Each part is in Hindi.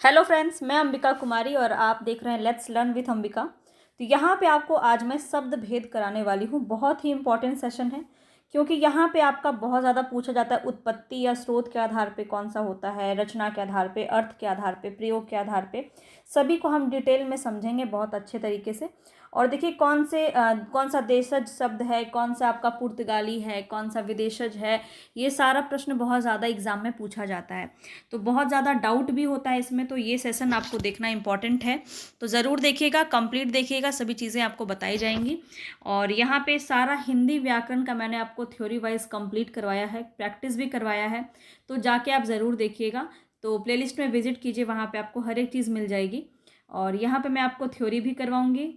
हेलो फ्रेंड्स, मैं अंबिका कुमारी और आप देख रहे हैं लेट्स लर्न विथ अंबिका। तो यहाँ पे आपको आज मैं शब्द भेद कराने वाली हूँ। बहुत ही इंपॉर्टेंट सेशन है क्योंकि यहाँ पे आपका बहुत ज़्यादा पूछा जाता है उत्पत्ति या स्रोत के आधार पे कौन सा होता है, रचना के आधार पे, अर्थ के आधार पे, प्रयोग के आधार पे। सभी को हम डिटेल में समझेंगे बहुत अच्छे तरीके से। और देखिए कौन सा देशज शब्द है, कौन सा आपका पुर्तगाली है, कौन सा विदेशज है, ये सारा प्रश्न बहुत ज़्यादा एग्जाम में पूछा जाता है। तो बहुत ज़्यादा डाउट भी होता है इसमें, तो ये सेशन आपको देखना इंपॉर्टेंट है। तो ज़रूर देखिएगा, कंप्लीट देखिएगा, सभी चीज़ें आपको बताई जाएंगी। और यहाँ पे सारा हिंदी व्याकरण का मैंने आपको थ्योरी वाइज कंप्लीट करवाया है, प्रैक्टिस भी करवाया है, तो जाके आप ज़रूर देखिएगा। तो प्लेलिस्ट में विजिट कीजिए, वहाँ पे आपको हर एक चीज़ मिल जाएगी। और यहाँ पे मैं आपको थ्योरी भी करवाऊँगी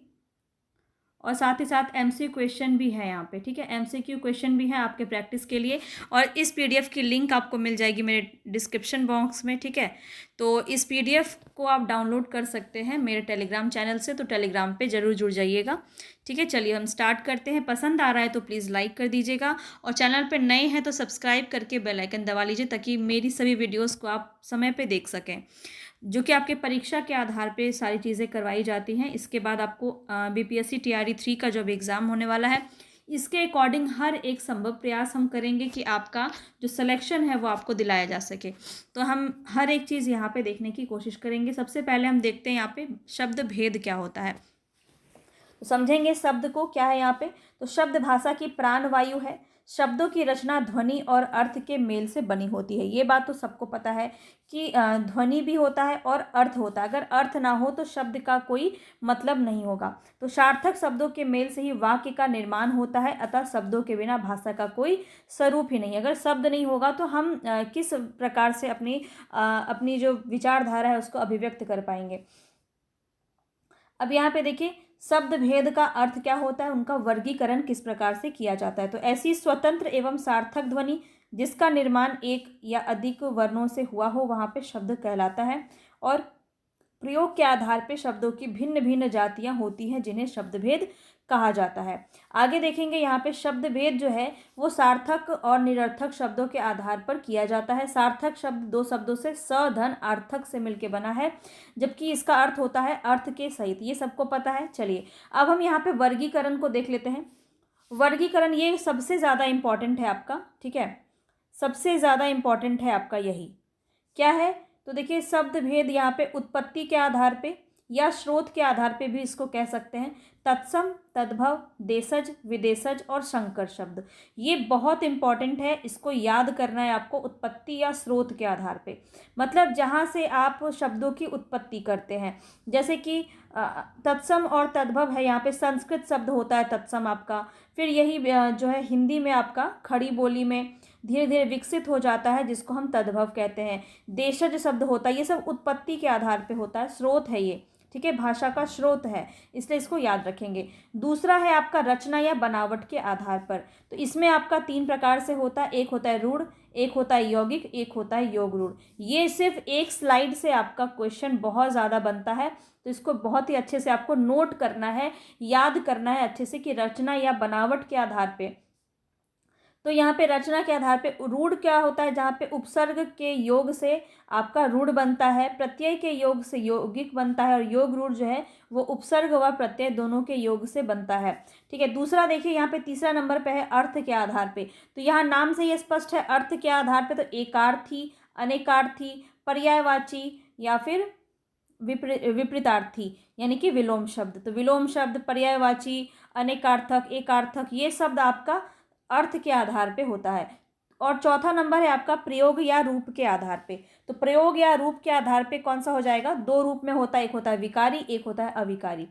और साथ ही साथ एमसीक्यू क्वेश्चन भी है यहाँ पे, ठीक है। एमसीक्यू क्वेश्चन भी है आपके प्रैक्टिस के लिए। और इस पीडीएफ की लिंक आपको मिल जाएगी मेरे डिस्क्रिप्शन बॉक्स में, ठीक है। तो इस पीडीएफ को आप डाउनलोड कर सकते हैं मेरे टेलीग्राम चैनल से, तो टेलीग्राम पे ज़रूर जुड़ जाइएगा, ठीक है। चलिए हम स्टार्ट करते हैं। पसंद आ रहा है तो प्लीज़ लाइक कर दीजिएगा और चैनल पर नए हैं तो सब्सक्राइब करके बेल आइकन दबा लीजिए ताकि मेरी सभी वीडियोज़ को आप समय पर देख सकें, जो कि आपके परीक्षा के आधार पे सारी चीज़ें करवाई जाती हैं। इसके बाद आपको बीपीएससी टीआरई 3 का जब एग्ज़ाम होने वाला है, इसके अकॉर्डिंग हर एक संभव प्रयास हम करेंगे कि आपका जो सिलेक्शन है वो आपको दिलाया जा सके। तो हम हर एक चीज़ यहाँ पे देखने की कोशिश करेंगे। सबसे पहले हम देखते हैं यहाँ पे शब्द भेद क्या होता है, तो समझेंगे शब्द को क्या है यहाँ पे। तो शब्द भाषा की प्राण वायु है। शब्दों की रचना ध्वनि और अर्थ के मेल से बनी होती है। ये बात तो सबको पता है कि ध्वनि भी होता है और अर्थ होता है। अगर अर्थ ना हो तो शब्द का कोई मतलब नहीं होगा। तो सार्थक शब्दों के मेल से ही वाक्य का निर्माण होता है, अतः शब्दों के बिना भाषा का कोई स्वरूप ही नहीं। अगर शब्द नहीं होगा तो हम किस प्रकार से अपनी जो विचारधारा है उसको अभिव्यक्त कर पाएंगे। अब यहाँ पे देखिए शब्द भेद का अर्थ क्या होता है, उनका वर्गीकरण किस प्रकार से किया जाता है। तो ऐसी स्वतंत्र एवं सार्थक ध्वनि जिसका निर्माण एक या अधिक वर्णों से हुआ हो वहाँ पे शब्द कहलाता है। और प्रयोग के आधार पर शब्दों की भिन्न भिन्न जातियां होती हैं जिन्हें शब्द भेद कहा जाता है। आगे देखेंगे यहाँ पे शब्द भेद जो है वो सार्थक और निरर्थक शब्दों के आधार पर किया जाता है। सार्थक शब्द दो शब्दों से स धन आर्थक से मिलकर बना है, जबकि इसका अर्थ होता है अर्थ के सहित। ये सबको पता है। चलिए अब हम यहाँ पे वर्गीकरण को देख लेते हैं। वर्गीकरण ये सबसे ज़्यादा इम्पॉर्टेंट है आपका, ठीक है, सबसे ज़्यादा इम्पॉर्टेंट है आपका। यही क्या है, तो देखिए शब्द भेद यहाँ पे उत्पत्ति के आधार पे या स्रोत के आधार पे भी इसको कह सकते हैं। तत्सम, तद्भव, देशज, विदेशज और संकर शब्द, ये बहुत इंपॉर्टेंट है, इसको याद करना है आपको। उत्पत्ति या स्रोत के आधार पे मतलब जहाँ से आप शब्दों की उत्पत्ति करते हैं। जैसे कि तत्सम और तद्भव है, यहाँ पे संस्कृत शब्द होता है तत्सम आपका। फिर यही जो है हिंदी में आपका खड़ी बोली में धीरे धीरे विकसित हो जाता है, जिसको हम तद्भव कहते हैं। देशज शब्द होता है, ये सब उत्पत्ति के आधार पे होता है, स्रोत है ये, ठीक है, भाषा का स्रोत है, इसलिए इसको याद रखेंगे। दूसरा है आपका रचना या बनावट के आधार पर। तो इसमें आपका 3 प्रकार से होता है। एक होता है रूढ़, एक होता है यौगिक, एक होता है योग रूढ़। ये सिर्फ एक स्लाइड से आपका क्वेश्चन बहुत ज़्यादा बनता है, तो इसको बहुत ही अच्छे से आपको नोट करना है, याद करना है अच्छे से कि रचना या बनावट के आधार पर। तो यहाँ पे रचना के आधार पे रूढ़ क्या होता है, जहाँ पे उपसर्ग के योग से आपका रूढ़ बनता है, प्रत्यय के योग से यौगिक बनता है, और योग रूढ़ जो है वो उपसर्ग व प्रत्यय दोनों के योग से बनता है, ठीक है। दूसरा देखिए यहाँ पे तीसरा नंबर पे है अर्थ के आधार पे। तो यहाँ नाम से ये स्पष्ट है, अर्थ के आधार पे तो एकार्थी, अनेकार्थी, पर्यायवाची या फिर विपरीतार्थी यानी कि विलोम शब्द। तो विलोम शब्द, पर्यायवाची, अनेकार्थक, एकार्थक, ये शब्द आपका अर्थ के आधार पे होता है। और चौथा नंबर है आपका प्रयोग या रूप के आधार पे। तो प्रयोग या रूप के आधार पे कौन सा हो जाएगा, 2 रूप में होता है, एक होता है विकारी, एक होता है अविकारी।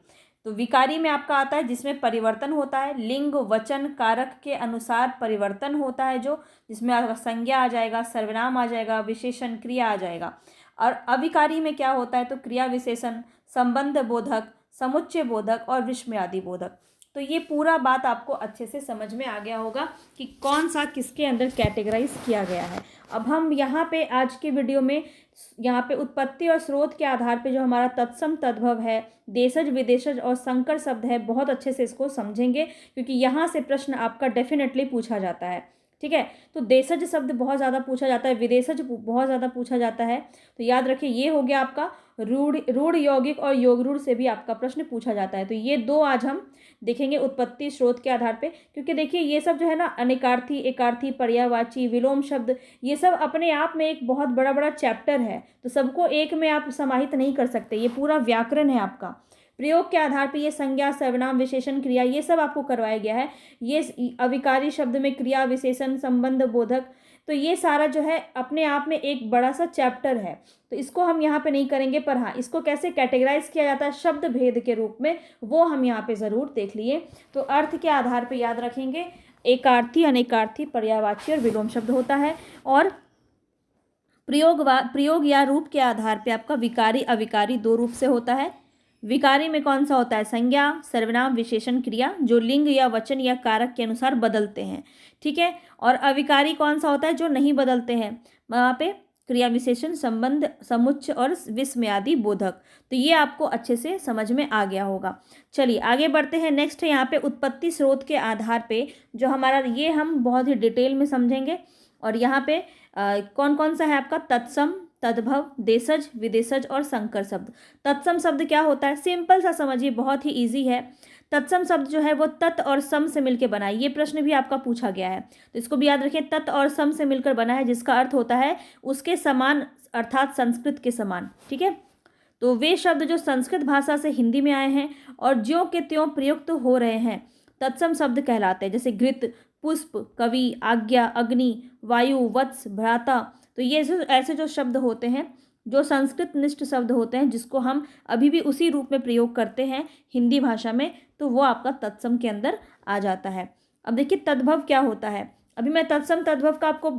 तो विकारी में आपका आता है जिसमें परिवर्तन होता है, लिंग वचन कारक के अनुसार परिवर्तन होता है, जो जिसमें आपका संज्ञा आ जाएगा, सर्वनाम आ जाएगा, विशेषण क्रिया आ जाएगा। और अविकारी में क्या होता है, तो क्रिया विशेषण, संबंध बोधक, समुच्चय बोधक और विस्मय आदि बोधक। तो ये पूरा बात आपको अच्छे से समझ में आ गया होगा कि कौन सा किसके अंदर कैटेगराइज किया गया है। अब हम यहाँ पे आज की वीडियो में यहाँ पे उत्पत्ति और स्रोत के आधार पे जो हमारा तत्सम, तद्भव है, देशज, विदेशज और संकर शब्द है, बहुत अच्छे से इसको समझेंगे क्योंकि यहाँ से प्रश्न आपका डेफिनेटली पूछा जाता है, ठीक है। तो देशज शब्द बहुत ज़्यादा पूछा जाता है, विदेशज बहुत ज़्यादा पूछा जाता है। तो याद रखिए ये हो गया आपका रूढ़, रूढ़ यौगिक और योग रूढ़ से भी आपका प्रश्न पूछा जाता है। तो ये दो आज हम देखेंगे उत्पत्ति स्रोत के आधार पे, क्योंकि देखिए ये सब जो है ना अनेकार्थी, एकार्थी, पर्यायवाची, विलोम शब्द, ये सब अपने आप में एक बहुत बड़ा बड़ा चैप्टर है। तो सबको एक में आप समाहित नहीं कर सकते, ये पूरा व्याकरण है आपका। प्रयोग के आधार पर ये संज्ञा, सर्वनाम, विशेषण, क्रिया, ये सब आपको करवाया गया है। ये अविकारी शब्द में क्रिया, विशेषण, संबंध, बोधक, तो ये सारा जो है अपने आप में एक बड़ा सा चैप्टर है। तो इसको हम यहाँ पे नहीं करेंगे, पर हाँ इसको कैसे कैटेगराइज किया जाता है शब्द भेद के रूप में, वो हम यहाँ पे ज़रूर देख लिए। तो अर्थ के आधार पे याद रखेंगे, एकार्थी, अनेकार्थी, पर्यायवाची और विलोम शब्द होता है। और प्रयोग या रूप के आधार पे आपका विकारी, अविकारी दो रूप से होता है। विकारी में कौन सा होता है? संज्ञा, सर्वनाम, विशेषण, क्रिया, जो लिंग या वचन या कारक के अनुसार बदलते हैं, ठीक है। और अविकारी कौन सा होता है? जो नहीं बदलते हैं, वहाँ पे क्रिया, विशेषण, संबंध, समुच्चय और विस्मयादि बोधक। तो ये आपको अच्छे से समझ में आ गया होगा। चलिए आगे बढ़ते हैं। नेक्स्ट है यहाँ पे उत्पत्ति स्रोत के आधार पे जो हमारा, ये हम बहुत ही डिटेल में समझेंगे। और यहाँ पे कौन कौन सा है आपका? तत्सम, तद्भव, देशज, विदेशज और संकर शब्द। तत्सम शब्द क्या होता है? सिंपल सा समझिए, बहुत ही इजी है। तत्सम शब्द जो है वो तत् और सम से मिलकर बना है। ये प्रश्न भी आपका पूछा गया है, तो इसको भी याद रखिए। तत् और सम से मिलकर बना है, जिसका अर्थ होता है उसके समान, अर्थात संस्कृत के समान, ठीक है। तो वे शब्द जो संस्कृत भाषा से हिंदी में आए हैं और ज्यों के त्यों प्रयुक्त हो रहे हैं तत्सम शब्द कहलाते हैं। जैसे घृत, पुष्प, कवि, आज्ञा, अग्नि, वायु, वत्स, भ्राता। तो ये ऐसे जो शब्द होते हैं जो संस्कृत निष्ठ शब्द होते हैं, जिसको हम अभी भी उसी रूप में प्रयोग करते हैं हिंदी भाषा में, तो वो आपका तत्सम के अंदर आ जाता है। अब देखिए तद्भव क्या होता है। अभी मैं तत्सम तद्भव का आपको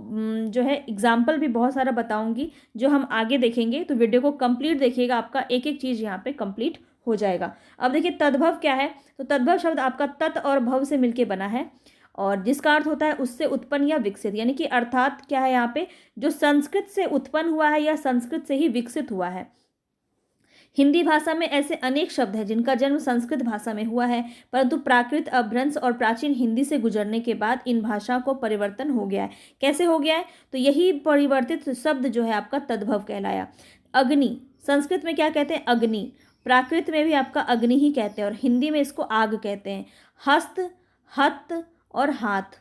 जो है एग्जाम्पल भी बहुत सारा बताऊंगी, जो हम आगे देखेंगे। तो वीडियो को कंप्लीट देखिएगा, आपका एक एक चीज़ यहाँ पे कंप्लीट हो जाएगा। अब देखिए तद्भव क्या है। तो तद्भव शब्द आपका तत् और भव से मिलके बना है, और जिसका अर्थ होता है उससे उत्पन्न या विकसित, यानी कि अर्थात क्या है यहाँ पे, जो संस्कृत से उत्पन्न हुआ है या संस्कृत से ही विकसित हुआ है। हिंदी भाषा में ऐसे अनेक शब्द हैं जिनका जन्म संस्कृत भाषा में हुआ है, परंतु प्राकृत, अपभ्रंश और प्राचीन हिंदी से गुजरने के बाद इन भाषा को परिवर्तन हो गया है। कैसे हो गया है? तो यही परिवर्तित शब्द जो है आपका तद्भव कहलाया। अग्नि, संस्कृत में क्या कहते हैं? अग्नि। प्राकृत में भी आपका अग्नि ही कहते हैं, और हिंदी में इसको आग कहते हैं। हस्त, हत और हाथ।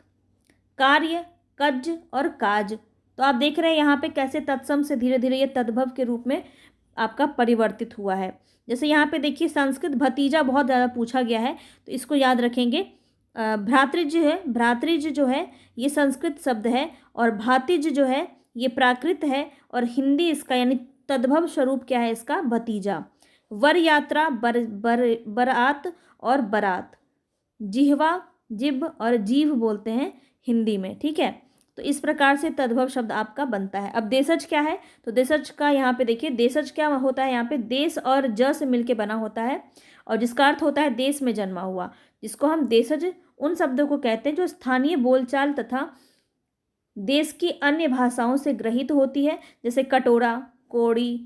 कार्य, कज और काज। तो आप देख रहे हैं यहाँ पे कैसे तत्सम से धीरे धीरे ये तद्भव के रूप में आपका परिवर्तित हुआ है। जैसे यहाँ पे देखिए संस्कृत भतीजा बहुत ज़्यादा पूछा गया है, तो इसको याद रखेंगे। भ्रातृज है, भ्रातृज जो है ये संस्कृत शब्द है, और भातिज जो है ये प्राकृत है, और हिंदी इसका यानी तद्भव स्वरूप क्या है इसका? भतीजा। वर यात्रा, बरात और बारात। जिह्वा, जिब और जीव बोलते हैं हिंदी में, ठीक है। तो इस प्रकार से तद्भव शब्द आपका बनता है। अब देशज क्या है? तो देशज का यहाँ पे देखिए, देशज क्या होता है? यहाँ पे देश और ज से मिलके बना होता है, और जिसका अर्थ होता है देश में जन्मा हुआ, जिसको हम देशज उन शब्दों को कहते हैं जो स्थानीय बोलचाल तथा देश की अन्य भाषाओं से ग्रहित होती है। जैसे कटोरा, कौड़ी,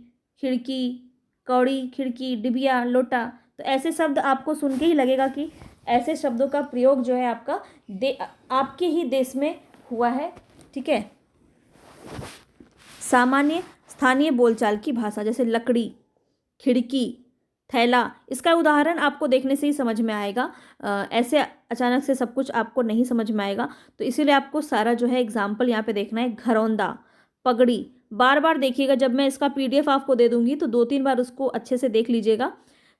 खिड़की, कौड़ी, खिड़की, डिबिया, लोटा। तो ऐसे शब्द आपको सुन के ही लगेगा कि ऐसे शब्दों का प्रयोग जो है आपका आपके ही देश में हुआ है, ठीक है। सामान्य स्थानीय बोलचाल की भाषा, जैसे लकड़ी, खिड़की, थैला, इसका उदाहरण आपको देखने से ही समझ में आएगा। ऐसे अचानक से सब कुछ आपको नहीं समझ में आएगा, तो इसीलिए आपको सारा जो है एग्जाम्पल यहाँ पे देखना है। घरौंदा, पगड़ी, बार बार देखिएगा। जब मैं इसका PDF आपको दे दूँगी तो 2-3 बार उसको अच्छे से देख लीजिएगा।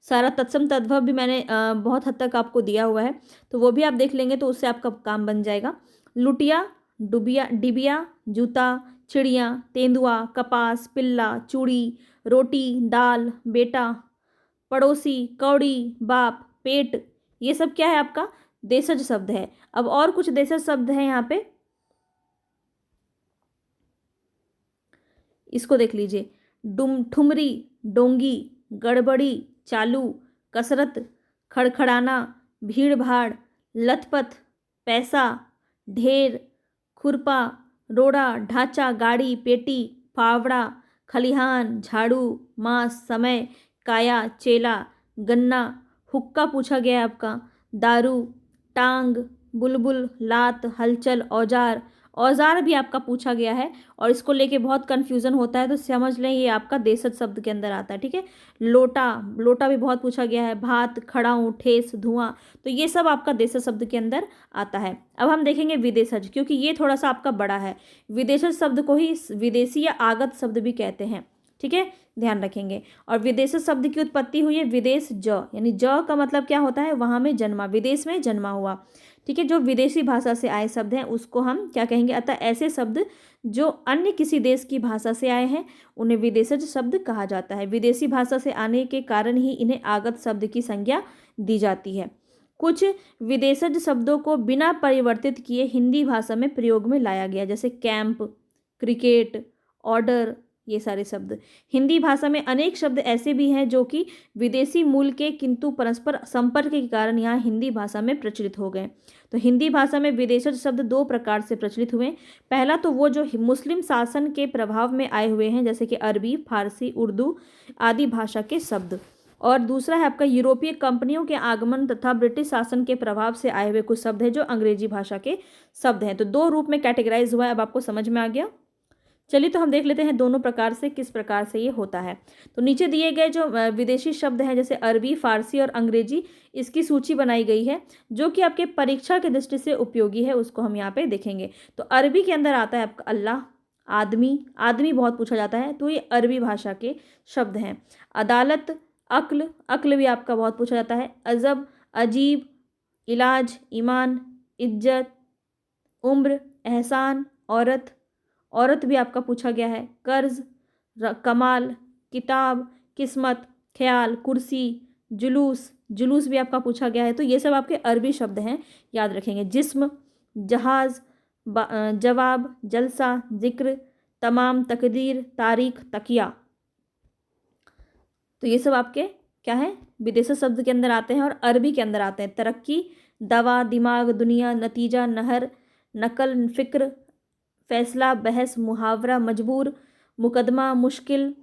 सारा तत्सम तद्भव भी मैंने बहुत हद तक आपको दिया हुआ है, तो वो भी आप देख लेंगे तो उससे आपका काम बन जाएगा। लुटिया, डुबिया, डिबिया, जूता, चिड़िया, तेंदुआ, कपास, पिल्ला, चूड़ी, रोटी, दाल, बेटा, पड़ोसी, कौड़ी, बाप, पेट, ये सब क्या है आपका? देशज शब्द है। अब और कुछ देशज शब्द हैं यहाँ पे, इसको देख लीजिए। ठुमरी, डोंगी, गड़बड़ी, चालू, कसरत, खड़खड़ाना, भीड़ भाड़, लथपथ, पैसा, ढेर, खुरपा, रोड़ा, ढांचा, गाड़ी, पेटी, फावड़ा, खलिहान, झाड़ू, मांस, समय, काया, चेला, गन्ना, हुक्का पूछा गया है आपका, दारू, टांग, बुलबुल, लात, हलचल, औजार, औजार भी आपका पूछा गया है और इसको लेके बहुत कन्फ्यूज़न होता है, तो समझ लें ये आपका देशज शब्द के अंदर आता है, ठीक है। लोटा, लोटा भी बहुत पूछा गया है। भात, खड़ाऊँ, ठेस, धुआं, तो ये सब आपका देशज शब्द के अंदर आता है। अब हम देखेंगे विदेशज, क्योंकि ये थोड़ा सा आपका बड़ा है। विदेशज शब्द को ही विदेशी या आगत शब्द भी कहते हैं, ठीक है, ध्यान रखेंगे। और विदेशज शब्द की उत्पत्ति हुई है विदेश ज, यानी ज का मतलब क्या होता है, वहाँ में जन्मा, विदेश में जन्मा हुआ, ठीक है। जो विदेशी भाषा से आए शब्द हैं उसको हम क्या कहेंगे, अतः ऐसे शब्द जो अन्य किसी देश की भाषा से आए हैं उन्हें विदेशज शब्द कहा जाता है। विदेशी भाषा से आने के कारण ही इन्हें आगत शब्द की संज्ञा दी जाती है। कुछ विदेशज शब्दों को बिना परिवर्तित किए हिंदी भाषा में प्रयोग में लाया गया, जैसे कैंप, क्रिकेट, ऑर्डर, ये सारे शब्द। हिंदी भाषा में अनेक शब्द ऐसे भी हैं जो कि विदेशी मूल के किंतु परस्पर संपर्क के कारण यहाँ हिंदी भाषा में प्रचलित हो गए। तो हिंदी भाषा में विदेशज शब्द दो प्रकार से प्रचलित हुए। पहला तो वो जो मुस्लिम शासन के प्रभाव में आए हुए हैं, जैसे कि अरबी, फारसी, उर्दू आदि भाषा के शब्द, और दूसरा है आपका यूरोपीय कंपनियों के आगमन तथा ब्रिटिश शासन के प्रभाव से आए हुए कुछ शब्द हैं जो अंग्रेजी भाषा के शब्द हैं। तो दो रूप में कैटेगराइज हुआ है, अब आपको समझ में आ गया। चलिए तो हम देख लेते हैं दोनों प्रकार से किस प्रकार से ये होता है। तो नीचे दिए गए जो विदेशी शब्द हैं जैसे अरबी, फारसी और अंग्रेजी, इसकी सूची बनाई गई है जो कि आपके परीक्षा की दृष्टि से उपयोगी है, उसको हम यहाँ पे देखेंगे। तो अरबी के अंदर आता है आपका अल्लाह, आदमी, आदमी बहुत पूछा जाता है, तो ये अरबी भाषा के शब्द हैं। अदालत, अक्ल, अक्ल भी आपका बहुत पूछा जाता है। अजब, अजीब, इलाज, ईमान, इज्जत, उम्र, एहसान, औरत, औरत भी आपका पूछा गया है। कर्ज, कमाल, किताब, किस्मत, ख्याल, कुर्सी, जुलूस, जुलूस भी आपका पूछा गया है। तो ये सब आपके अरबी शब्द हैं, याद रखेंगे। जिस्म, जहाज, जवाब, जलसा, जिक्र, तमाम, तकदीर, तारीख, तकिया, तो ये सब आपके क्या है, विदेशी शब्द के अंदर आते हैं और अरबी के अंदर आते हैं। तरक्की, दवा, दिमाग, दुनिया, नतीजा, नहर, नकल, फिक्र, फैसला, बहस, मुहावरा, मजबूर, मुकदमा, मुश्किल,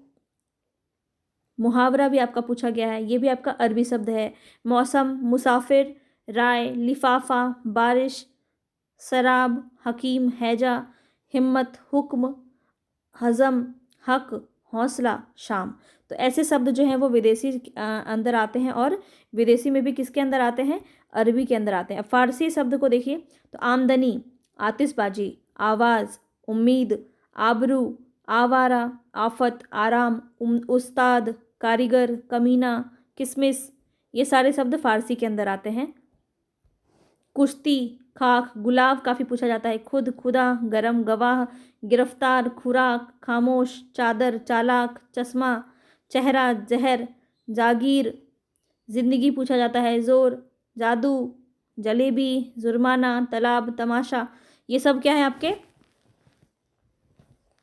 मुहावरा भी आपका पूछा गया है, ये भी आपका अरबी शब्द है। मौसम, मुसाफिर, राय, लिफाफा, बारिश, शराब, हकीम, हैजा, हिम्मत, हुक्म, हजम, हक, हौसला, शाम। तो ऐसे शब्द जो हैं वो विदेशी अंदर आते हैं और विदेशी में भी किसके अंदर आते हैं, अरबी के अंदर आते हैं। फारसी शब्द को देखिए तो आमदनी, आतिशबाजी, आवाज़, उम्मीद, आबरू, आवारा, आफत, आराम, उस्ताद, कारीगर, कमीना, किसमिस, ये सारे शब्द फारसी के अंदर आते हैं। कुश्ती, खाक, गुलाब काफ़ी पूछा जाता है। खुद, खुदा, गरम, गवाह, गिरफ्तार, खुराक, खामोश, चादर, चालाक, चश्मा, चेहरा, जहर, जागीर, जिंदगी पूछा जाता है। जोर, जादू, जलेबी, जुर्माना, तालाब, तमाशा, ये सब क्या है आपके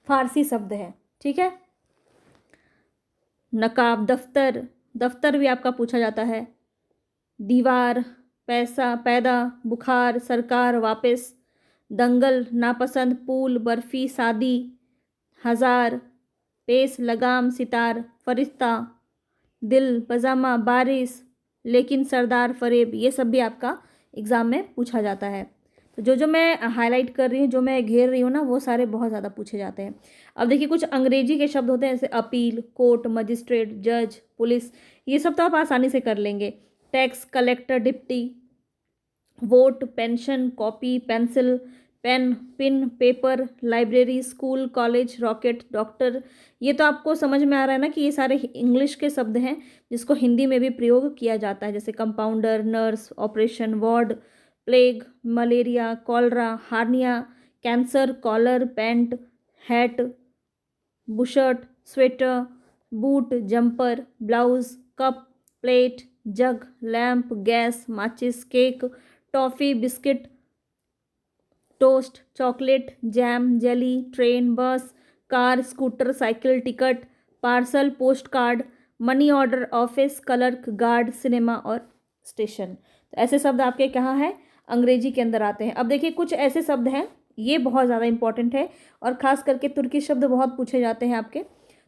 फारसी शब्द है, ठीक है। नकाब, दफ्तर, दफ्तर भी आपका पूछा जाता है। दीवार, पैसा, पैदा, बुखार, सरकार, वापस, दंगल, नापसंद, पुल, बर्फी, शादी, हजार, पेश, लगाम, सितार, फरिश्ता, दिल, पजामा, बारिश, लेकिन, सरदार, फरेब, ये सब भी आपका एग्ज़ाम में पूछा जाता है। तो जो जो मैं हाईलाइट कर रही हूँ, जो मैं घेर रही हूँ ना, वो सारे बहुत ज़्यादा पूछे जाते हैं। अब देखिए कुछ अंग्रेजी के शब्द होते हैं जैसे अपील, कोर्ट, मजिस्ट्रेट, जज, पुलिस, ये सब तो आप आसानी से कर लेंगे। Tax, collector, deputy, vote, pension, copy, pencil, pen, pin, paper, library, school, college, rocket, doctor, ये तो आपको समझ में आ रहा है ना कि ये सारे इंग्लिश के शब्द हैं जिसको हिंदी में भी प्रयोग किया जाता है, जैसे compounder, nurse, operation, ward, plague, malaria, cholera, hernia, cancer, collar, pant, hat, bushirt, sweater, boot, jumper, blouse, cup, plate, jug, lamp, gas, माचिस, cake, toffee, biscuit, toast, chocolate, jam, jelly, train, bus, car, scooter, cycle, ticket, parcel, post card, money order, office, clerk, guard, cinema और स्टेशन। तो ऐसे शब्द आपके कहाँ हैं, अंग्रेजी के अंदर आते हैं। अब देखिए कुछ ऐसे शब्द हैं, ये बहुत ज़्यादा इंपॉर्टेंट है और ख़ास करके तुर्की शब्द बहुत पूछे जाते हैं आपके,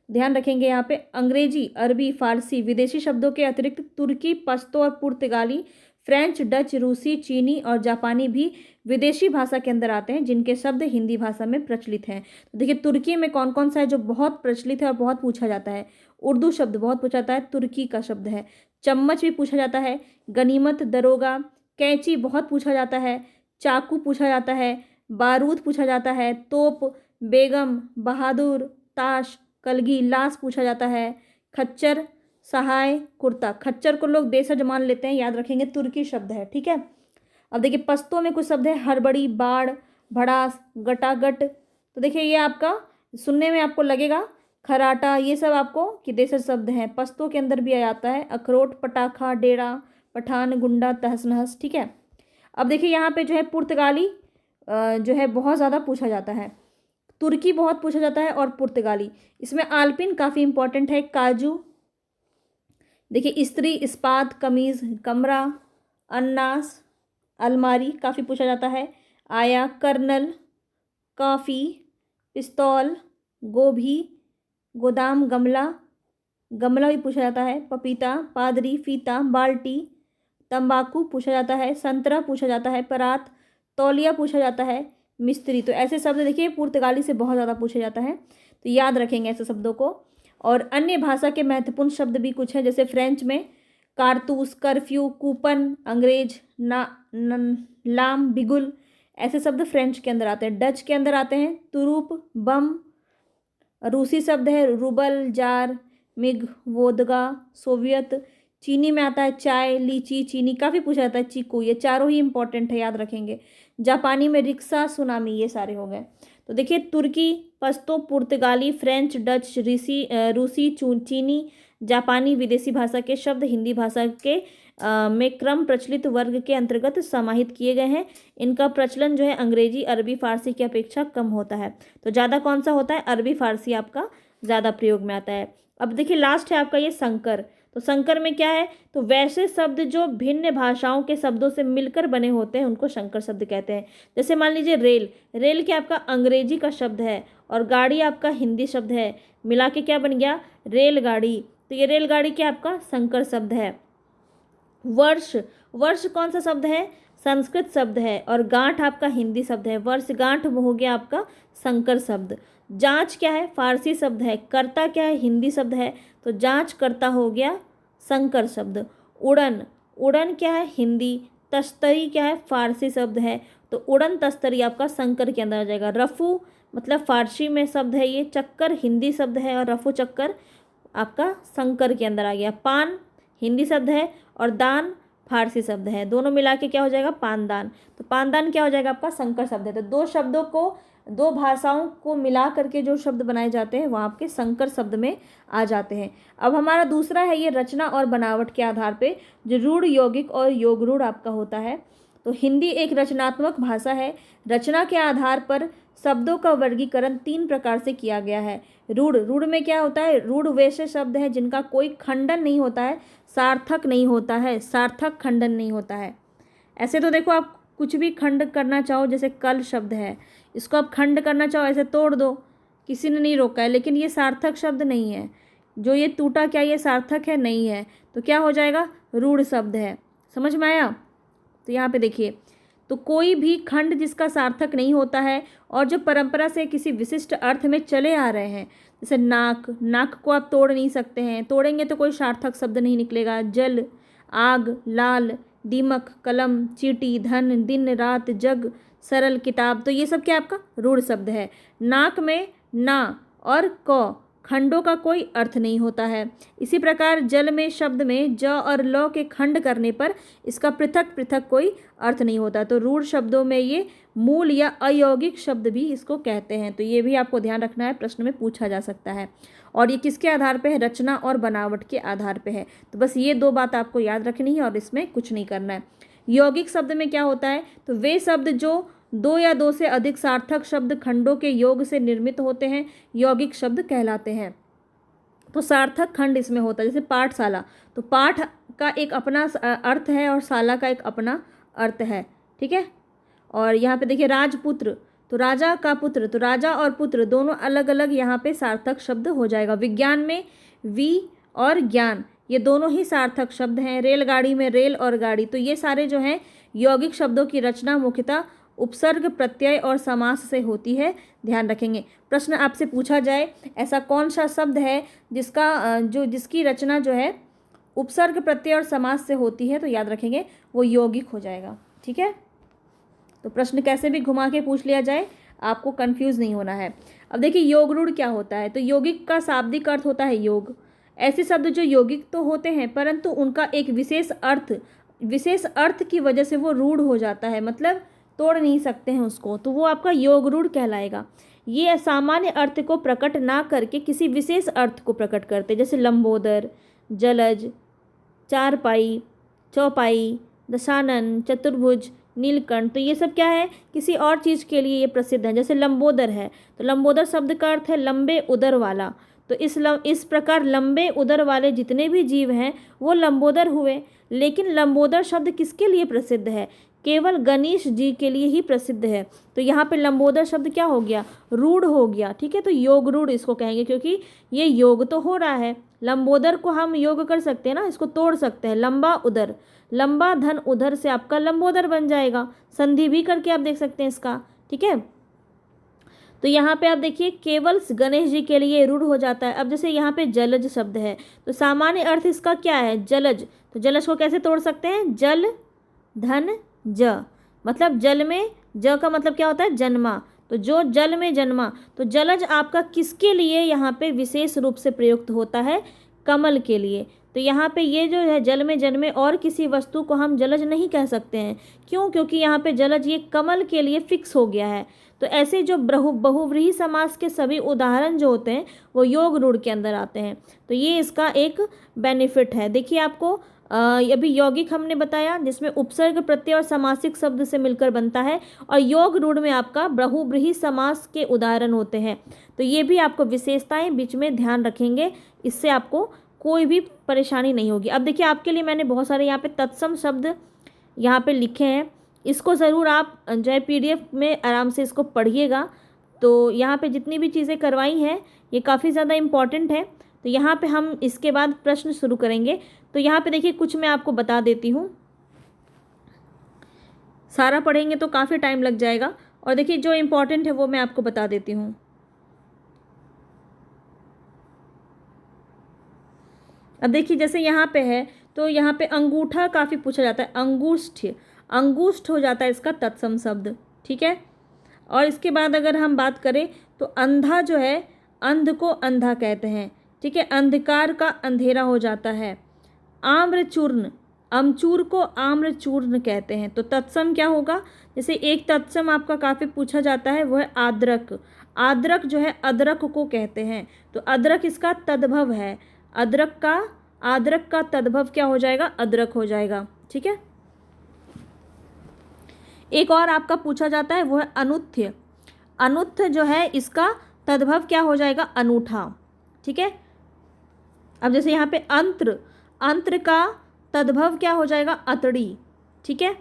ध्यान रखेंगे यहाँ पे। अंग्रेजी, अरबी, फारसी, विदेशी शब्दों के अतिरिक्त तुर्की, पश्तो और पुर्तगाली, फ्रेंच, डच, रूसी, चीनी और जापानी भी विदेशी भाषा के अंदर आते हैं जिनके शब्द हिंदी भाषा में प्रचलित हैं। तो देखिए तुर्की में कौन कौन सा है जो बहुत प्रचलित है और बहुत पूछा जाता है। उर्दू शब्द बहुत पूछा जाता है, तुर्की का शब्द है। चम्मच भी पूछा जाता है, गनीमत, दरोगा, कैंची बहुत पूछा जाता है, चाकू पूछा जाता है, बारूद पूछा जाता है, तोप, बेगम, बहादुर, ताश, कलगी, लाश पूछा जाता है, खच्चर, सहाय, कुर्ता। खच्चर को लोग देशज मान लेते हैं, याद रखेंगे तुर्की शब्द है, ठीक है। अब देखिए पश्तो में कुछ शब्द है, हड़बड़ी, बाढ़, भड़ास, गटागट। तो देखिए ये आपका सुनने में आपको लगेगा खराटा, ये सब आपको कि देशज शब्द हैं, पश्तो के अंदर भी आ जाता है। अखरोट, पटाखा, डेरा, पठान, गुंडा, तहस नहस, ठीक है। अब देखिए यहाँ पे जो है पुर्तगाली जो है बहुत ज़्यादा पूछा जाता है, तुर्की बहुत पूछा जाता है और पुर्तगाली। इसमें आल्पिन काफ़ी इंपॉर्टेंट है, काजू। देखिए स्त्री, इस्पात, कमीज़, कमरा, अन्नास, अलमारी काफ़ी पूछा जाता है। आया, कर्नल, काफ़ी, पिस्तौल, गोभी, गोदाम, गमला, गमला भी पूछा जाता है। पपीता, पादरी, फीता, बाल्टी, तंबाकू पूछा जाता है। संतरा पूछा जाता है। परात, तौलिया पूछा जाता है। मिस्त्री। तो ऐसे शब्द देखिए पुर्तगाली से बहुत ज़्यादा पूछा जाता है, तो याद रखेंगे ऐसे शब्दों को। और अन्य भाषा के महत्वपूर्ण शब्द भी कुछ हैं, जैसे फ्रेंच में कारतूस, कर्फ्यू, कूपन, अंग्रेज, लाम, बिगुल, ऐसे शब्द फ्रेंच के अंदर आते हैं। डच के अंदर आते हैं तुरूप, बम। रूसी शब्द है rouble, jar, MiG, vodka, Soviet. चीनी में आता है चाय, लीची, चीनी काफ़ी पूछा जाता है, चीकू। ये चारों ही इंपॉर्टेंट है, याद रखेंगे। जापानी में रिक्शा, सुनामी, ये सारे हो गए। तो देखिए तुर्की, पश्तो, पुर्तगाली, फ्रेंच, डच, रूसी, चीनी, जापानी विदेशी भाषा के शब्द हिंदी भाषा के में क्रम प्रचलित वर्ग के अंतर्गत समाहित किए गए हैं। इनका प्रचलन जो है अंग्रेजी, अरबी, फारसी की अपेक्षा कम होता है। तो ज़्यादा कौन सा होता है? अरबी, फारसी आपका ज़्यादा प्रयोग में आता है। अब देखिए लास्ट है आपका ये संकर। तो संकर में क्या है? तो वैसे शब्द जो भिन्न भाषाओं के शब्दों से मिलकर बने होते हैं उनको संकर शब्द कहते हैं। जैसे मान लीजिए रेल, रेल क्या आपका अंग्रेजी का शब्द है और गाड़ी आपका हिंदी शब्द है, मिला के क्या बन गया? रेलगाड़ी। तो ये रेलगाड़ी क्या आपका संकर शब्द है। वर्ष, वर्ष कौन सा शब्द है? संस्कृत शब्द है और गांठ आपका हिंदी शब्द है। वर्ष गांठ हो गया आपका संकर शब्द। जांच क्या है? फारसी शब्द है। करता क्या है? हिंदी शब्द है। तो जांच करता हो गया संकर शब्द। उड़न, उड़न क्या है? हिंदी। तस्तरी क्या है? फारसी शब्द है। तो उड़न तस्तरी आपका संकर के अंदर आ जाएगा। रफू मतलब फारसी में शब्द है ये। चक्कर हिंदी शब्द है और रफू चक्कर आपका संकर के अंदर आ गया। पान हिंदी शब्द है और दान फारसी शब्द है। दोनों मिला के क्या हो जाएगा? पानदान। तो पानदान क्या हो जाएगा? आपका संकर शब्द है। तो दो शब्दों को, दो भाषाओं को मिला करके जो शब्द बनाए जाते हैं वहाँ आपके संकर शब्द में आ जाते हैं। अब हमारा दूसरा है ये रचना और बनावट के आधार पे, जो रूढ़, यौगिक और योग रूढ़ आपका होता है। तो हिंदी एक रचनात्मक भाषा है। रचना के आधार पर शब्दों का वर्गीकरण 3 प्रकार से किया गया है। रूढ़, रूढ़ में क्या होता है? रूढ़ वैसे शब्द है जिनका कोई खंडन नहीं होता है, सार्थक नहीं होता है, सार्थक खंडन नहीं होता है। ऐसे तो देखो आप कुछ भी खंड करना चाहो, जैसे कल शब्द है, इसको आप खंड करना चाहो ऐसे तोड़ दो, किसी ने नहीं रोका है, लेकिन ये सार्थक शब्द नहीं है। जो ये टूटा क्या ये सार्थक है? नहीं है। तो क्या हो जाएगा? रूढ़ शब्द है। समझ में आया? तो यहाँ पे देखिए, तो कोई भी खंड जिसका सार्थक नहीं होता है और जो परंपरा से किसी विशिष्ट अर्थ में चले आ रहे हैं, जैसे नाक, नाक को आप तोड़ नहीं सकते हैं, तोड़ेंगे तो कोई सार्थक शब्द नहीं निकलेगा। जल, आग, लाल, दीमक, कलम, चींटी, धन, दिन, रात, जग, सरल, किताब। तो ये सब क्या आपका रूढ़ शब्द है। नाक में ना और क खंडों का कोई अर्थ नहीं होता है। इसी प्रकार जल में शब्द में ज और ल के खंड करने पर इसका पृथक पृथक कोई अर्थ नहीं होता। तो रूढ़ शब्दों में ये मूल या अयौगिक शब्द भी इसको कहते हैं। तो ये भी आपको ध्यान रखना है, प्रश्न में पूछा जा सकता है। और ये किसके आधार पे है? रचना और बनावट के आधार पे है। तो बस ये 2 बात आपको याद रखनी है और इसमें कुछ नहीं करना है। यौगिक शब्द में क्या होता है? तो वे शब्द जो 2 या 2 से अधिक सार्थक शब्द खंडों के योग से निर्मित होते हैं यौगिक शब्द कहलाते हैं। तो सार्थक खंड इसमें होता है, जैसे पाठशाला। तो पाठ का एक अपना अर्थ है और शाला का एक अपना अर्थ है, ठीक है। और यहाँ पे देखिए राजपुत्र, तो राजा का पुत्र, तो राजा और पुत्र दोनों अलग अलग यहाँ पे सार्थक शब्द हो जाएगा। विज्ञान में वी और ज्ञान, ये दोनों ही सार्थक शब्द हैं। रेलगाड़ी में रेल और गाड़ी, तो ये सारे जो हैं यौगिक शब्दों की रचना मुख्यतः उपसर्ग प्रत्यय और समास से होती है, ध्यान रखेंगे। प्रश्न आपसे पूछा जाए ऐसा कौन सा शब्द है जिसकी रचना जो है उपसर्ग प्रत्यय और समास से होती है, तो याद रखेंगे वो यौगिक हो जाएगा। ठीक है, तो प्रश्न कैसे भी घुमा के पूछ लिया जाए, आपको कंफ्यूज नहीं होना है। अब देखिए योग रूढ़ क्या होता है, तो यौगिक का शाब्दिक अर्थ होता है योग। ऐसे शब्द जो यौगिक तो होते हैं परंतु उनका एक विशेष अर्थ की वजह से वो रूढ़ हो जाता है, मतलब तोड़ नहीं सकते हैं उसको, तो वो आपका योग रूढ़ कहलाएगा। ये सामान्य अर्थ को प्रकट ना करके किसी विशेष अर्थ को प्रकट करते, जैसे लंबोदर, जलज, चारपाई, चौपाई, दशानन, चतुर्भुज, नीलकंठ, तो ये सब क्या है, किसी और चीज़ के लिए ये प्रसिद्ध है। जैसे लंबोदर है, तो लंबोदर शब्द का अर्थ है लंबे उदर वाला, तो इस प्रकार लंबे उदर वाले जितने भी जीव हैं वो लंबोदर हुए। लेकिन लंबोदर शब्द किसके लिए प्रसिद्ध है, केवल गणेश जी के लिए ही प्रसिद्ध है। तो यहाँ पे लंबोदर शब्द क्या हो गया, रूढ़ हो गया। ठीक है, तो योग रूढ़ इसको कहेंगे, क्योंकि ये योग तो हो रहा है। लंबोदर को हम योग कर सकते हैं ना, इसको तोड़ सकते हैं, लंबा उदर, लंबा धन उधर से आपका लंबोदर बन जाएगा, संधि भी करके आप देख सकते हैं इसका। ठीक है, तो यहाँ पे आप देखिए केवल गणेश जी के लिए रूढ़ हो जाता है। अब जैसे यहाँ पे जलज शब्द है, तो सामान्य अर्थ इसका क्या है, जलज, तो जलज को कैसे तोड़ सकते हैं, जल धन ज, मतलब जल में ज का मतलब क्या होता है, जन्मा, तो जो जल में जन्मा, तो जलज आपका किसके लिए यहाँ पे विशेष रूप से प्रयुक्त होता है, कमल के लिए। तो यहाँ पे ये जो है जल में जन्मे, और किसी वस्तु को हम जलज नहीं कह सकते हैं, क्यों, क्योंकि यहाँ पे जलज ये कमल के लिए फिक्स हो गया है। तो ऐसे जो बहुव्रीहि समास के सभी उदाहरण जो होते हैं वो योग रूढ़ के अंदर आते हैं, तो ये इसका एक बेनिफिट है। देखिए आपको अभी यौगिक हमने बताया जिसमें उपसर्ग प्रत्यय और समासिक शब्द से मिलकर बनता है, और योग रूढ़ में आपका बहुव्रीहि समास के उदाहरण होते हैं। तो ये भी आपको विशेषताएं बीच में ध्यान रखेंगे, इससे आपको कोई भी परेशानी नहीं होगी। अब देखिए आपके लिए मैंने बहुत सारे यहाँ पे तत्सम शब्द यहाँ पे लिखे हैं, इसको ज़रूर आप जो है PDF में आराम से इसको पढ़िएगा। तो यहाँ पे जितनी भी चीज़ें करवाई हैं ये काफ़ी ज़्यादा इम्पॉर्टेंट है। तो यहाँ पे हम इसके बाद प्रश्न शुरू करेंगे। तो यहाँ पे देखिए कुछ मैं आपको बता देती हूँ, सारा पढ़ेंगे तो काफ़ी टाइम लग जाएगा, और देखिए जो इम्पोर्टेंट है वो मैं आपको बता देती हूँ। अब देखिए जैसे यहाँ पे है, तो यहाँ पे अंगूठा काफ़ी पूछा जाता है, अंगुष्ठ हो जाता है इसका तत्सम शब्द। ठीक है, और इसके बाद अगर हम बात करें तो अंधा जो है, अंध को अंधा कहते हैं। ठीक है, अंधकार का अंधेरा हो जाता है। आम्रचूर्ण, अमचूर को आम्रचूर्ण कहते हैं। तो तत्सम क्या होगा, जैसे एक तत्सम आपका काफ़ी पूछा जाता है वो है आद्रक, आद्रक जो है अदरक को कहते हैं, तो अदरक इसका तद्भव है, आद्रक का तद्भव क्या हो जाएगा, अदरक हो जाएगा। ठीक है, एक और आपका पूछा जाता है वो है अनुत्थ्य, अनुत्थ जो है इसका तद्भव क्या हो जाएगा, अनूठा। ठीक है, अब जैसे यहाँ पे अंत्र का तद्भव क्या हो जाएगा, अतड़ी। ठीक है,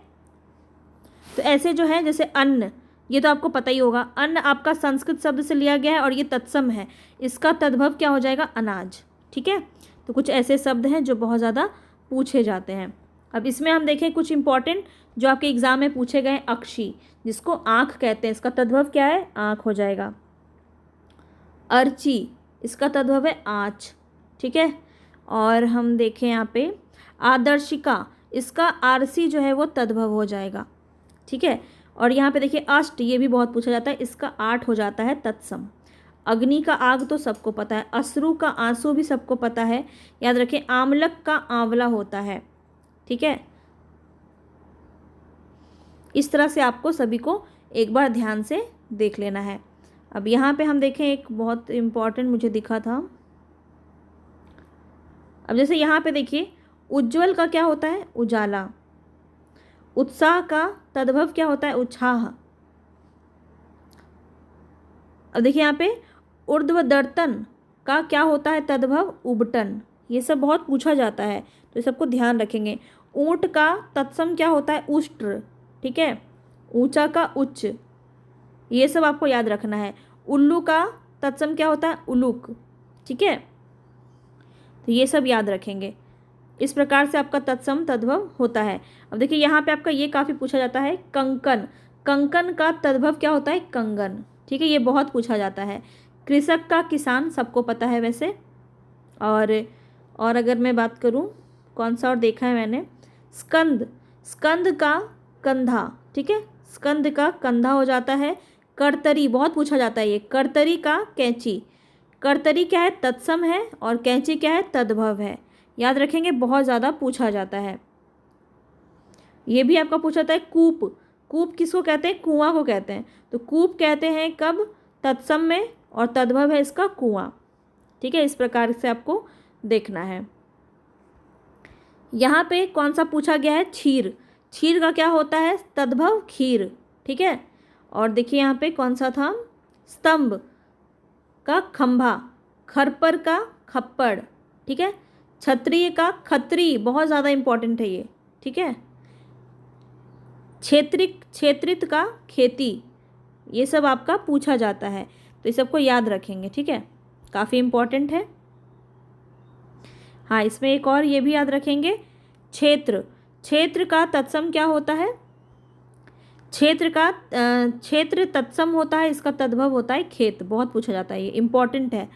तो ऐसे जो है जैसे अन्न, ये तो आपको पता ही होगा, अन्न आपका संस्कृत शब्द से लिया गया है और ये तत्सम है, इसका तद्भव क्या हो जाएगा, अनाज। ठीक है, तो कुछ ऐसे शब्द हैं जो बहुत ज़्यादा पूछे जाते हैं। अब इसमें हम देखें कुछ इंपॉर्टेंट जो आपके एग्जाम में पूछे गए हैं, अक्षी, जिसको आँख कहते हैं, इसका तद्भव क्या है, आँख हो जाएगा। अर्ची, इसका तद्भव है आँच। ठीक है, और हम देखें यहाँ पे आदर्शिका, इसका आरसी जो है वो तद्भव हो जाएगा। ठीक है, और यहाँ पे देखिए अष्ट, ये भी बहुत पूछा जाता है, इसका 8 हो जाता है तत्सम। अग्नि का आग तो सबको पता है, अश्रु का आंसू भी सबको पता है, याद रखें। आमलक का आंवला होता है। ठीक है, इस तरह से आपको सभी को एक बार ध्यान से देख लेना है। अब यहाँ पे हम देखें एक बहुत इम्पॉर्टेंट मुझे दिखा था, अब जैसे यहाँ पे देखिए उज्ज्वल का क्या होता है, उजाला। उत्साह का तद्भव क्या होता है, उत्साह। अब देखिए यहाँ पे ऊर्ध्वदर्तन का क्या होता है तद्भव, उबटन। ये सब बहुत पूछा जाता है, तो ये सबको ध्यान रखेंगे। ऊंट का तत्सम क्या होता है, उष्ट्र। ठीक है, ऊंचा का उच्च, ये सब आपको याद रखना है। उल्लू का तत्सम क्या होता है, उलूक। ठीक है, तो ये सब याद रखेंगे। इस प्रकार से आपका तत्सम तद्भव होता है। अब देखिए यहाँ पे आपका ये काफ़ी पूछा जाता है, कंकन, कंकन का तद्भव क्या होता है? कंगन। ठीक है, ये बहुत पूछा जाता है। कृषक का किसान सबको पता है वैसे। और अगर मैं बात करूं कौन सा और देखा है मैंने, स्कंद, स्कंद का कंधा। ठीक है, स्कंद का कंधा हो जाता है। कर्तरी बहुत पूछा जाता है ये, कर्तरी का कैंची। कर्तरी क्या है? तत्सम है, और कैंची क्या है? तद्भव है। याद रखेंगे, बहुत ज़्यादा पूछा जाता है। ये भी आपका पूछा जाता है। कूप, कूप किसको कहते हैं? कुआं को कहते हैं। तो कूप कहते हैं कब? तत्सम में, और तद्भव है इसका कुआं। ठीक है, इस प्रकार से आपको देखना है। यहाँ पे कौन सा पूछा गया है? क्षीर। क्षीर का क्या होता है? तद्भव खीर। ठीक है, और देखिए यहाँ पे कौन सा था? स्तंभ का खंभा, खरपर का खप्पड़। ठीक है, क्षत्रिय का खत्री, बहुत ज़्यादा इंपॉर्टेंट है ये। ठीक है, क्षेत्रिक, क्षेत्रित का खेती। ये सब आपका पूछा जाता है, तो इस सबको याद रखेंगे। ठीक है, काफ़ी इंपॉर्टेंट है। हाँ, इसमें एक और ये भी याद रखेंगे, क्षेत्र। क्षेत्र का तत्सम क्या होता है? क्षेत्र तत्सम होता है, इसका तद्भव होता है खेत। बहुत पूछा जाता है, ये इंपॉर्टेंट है।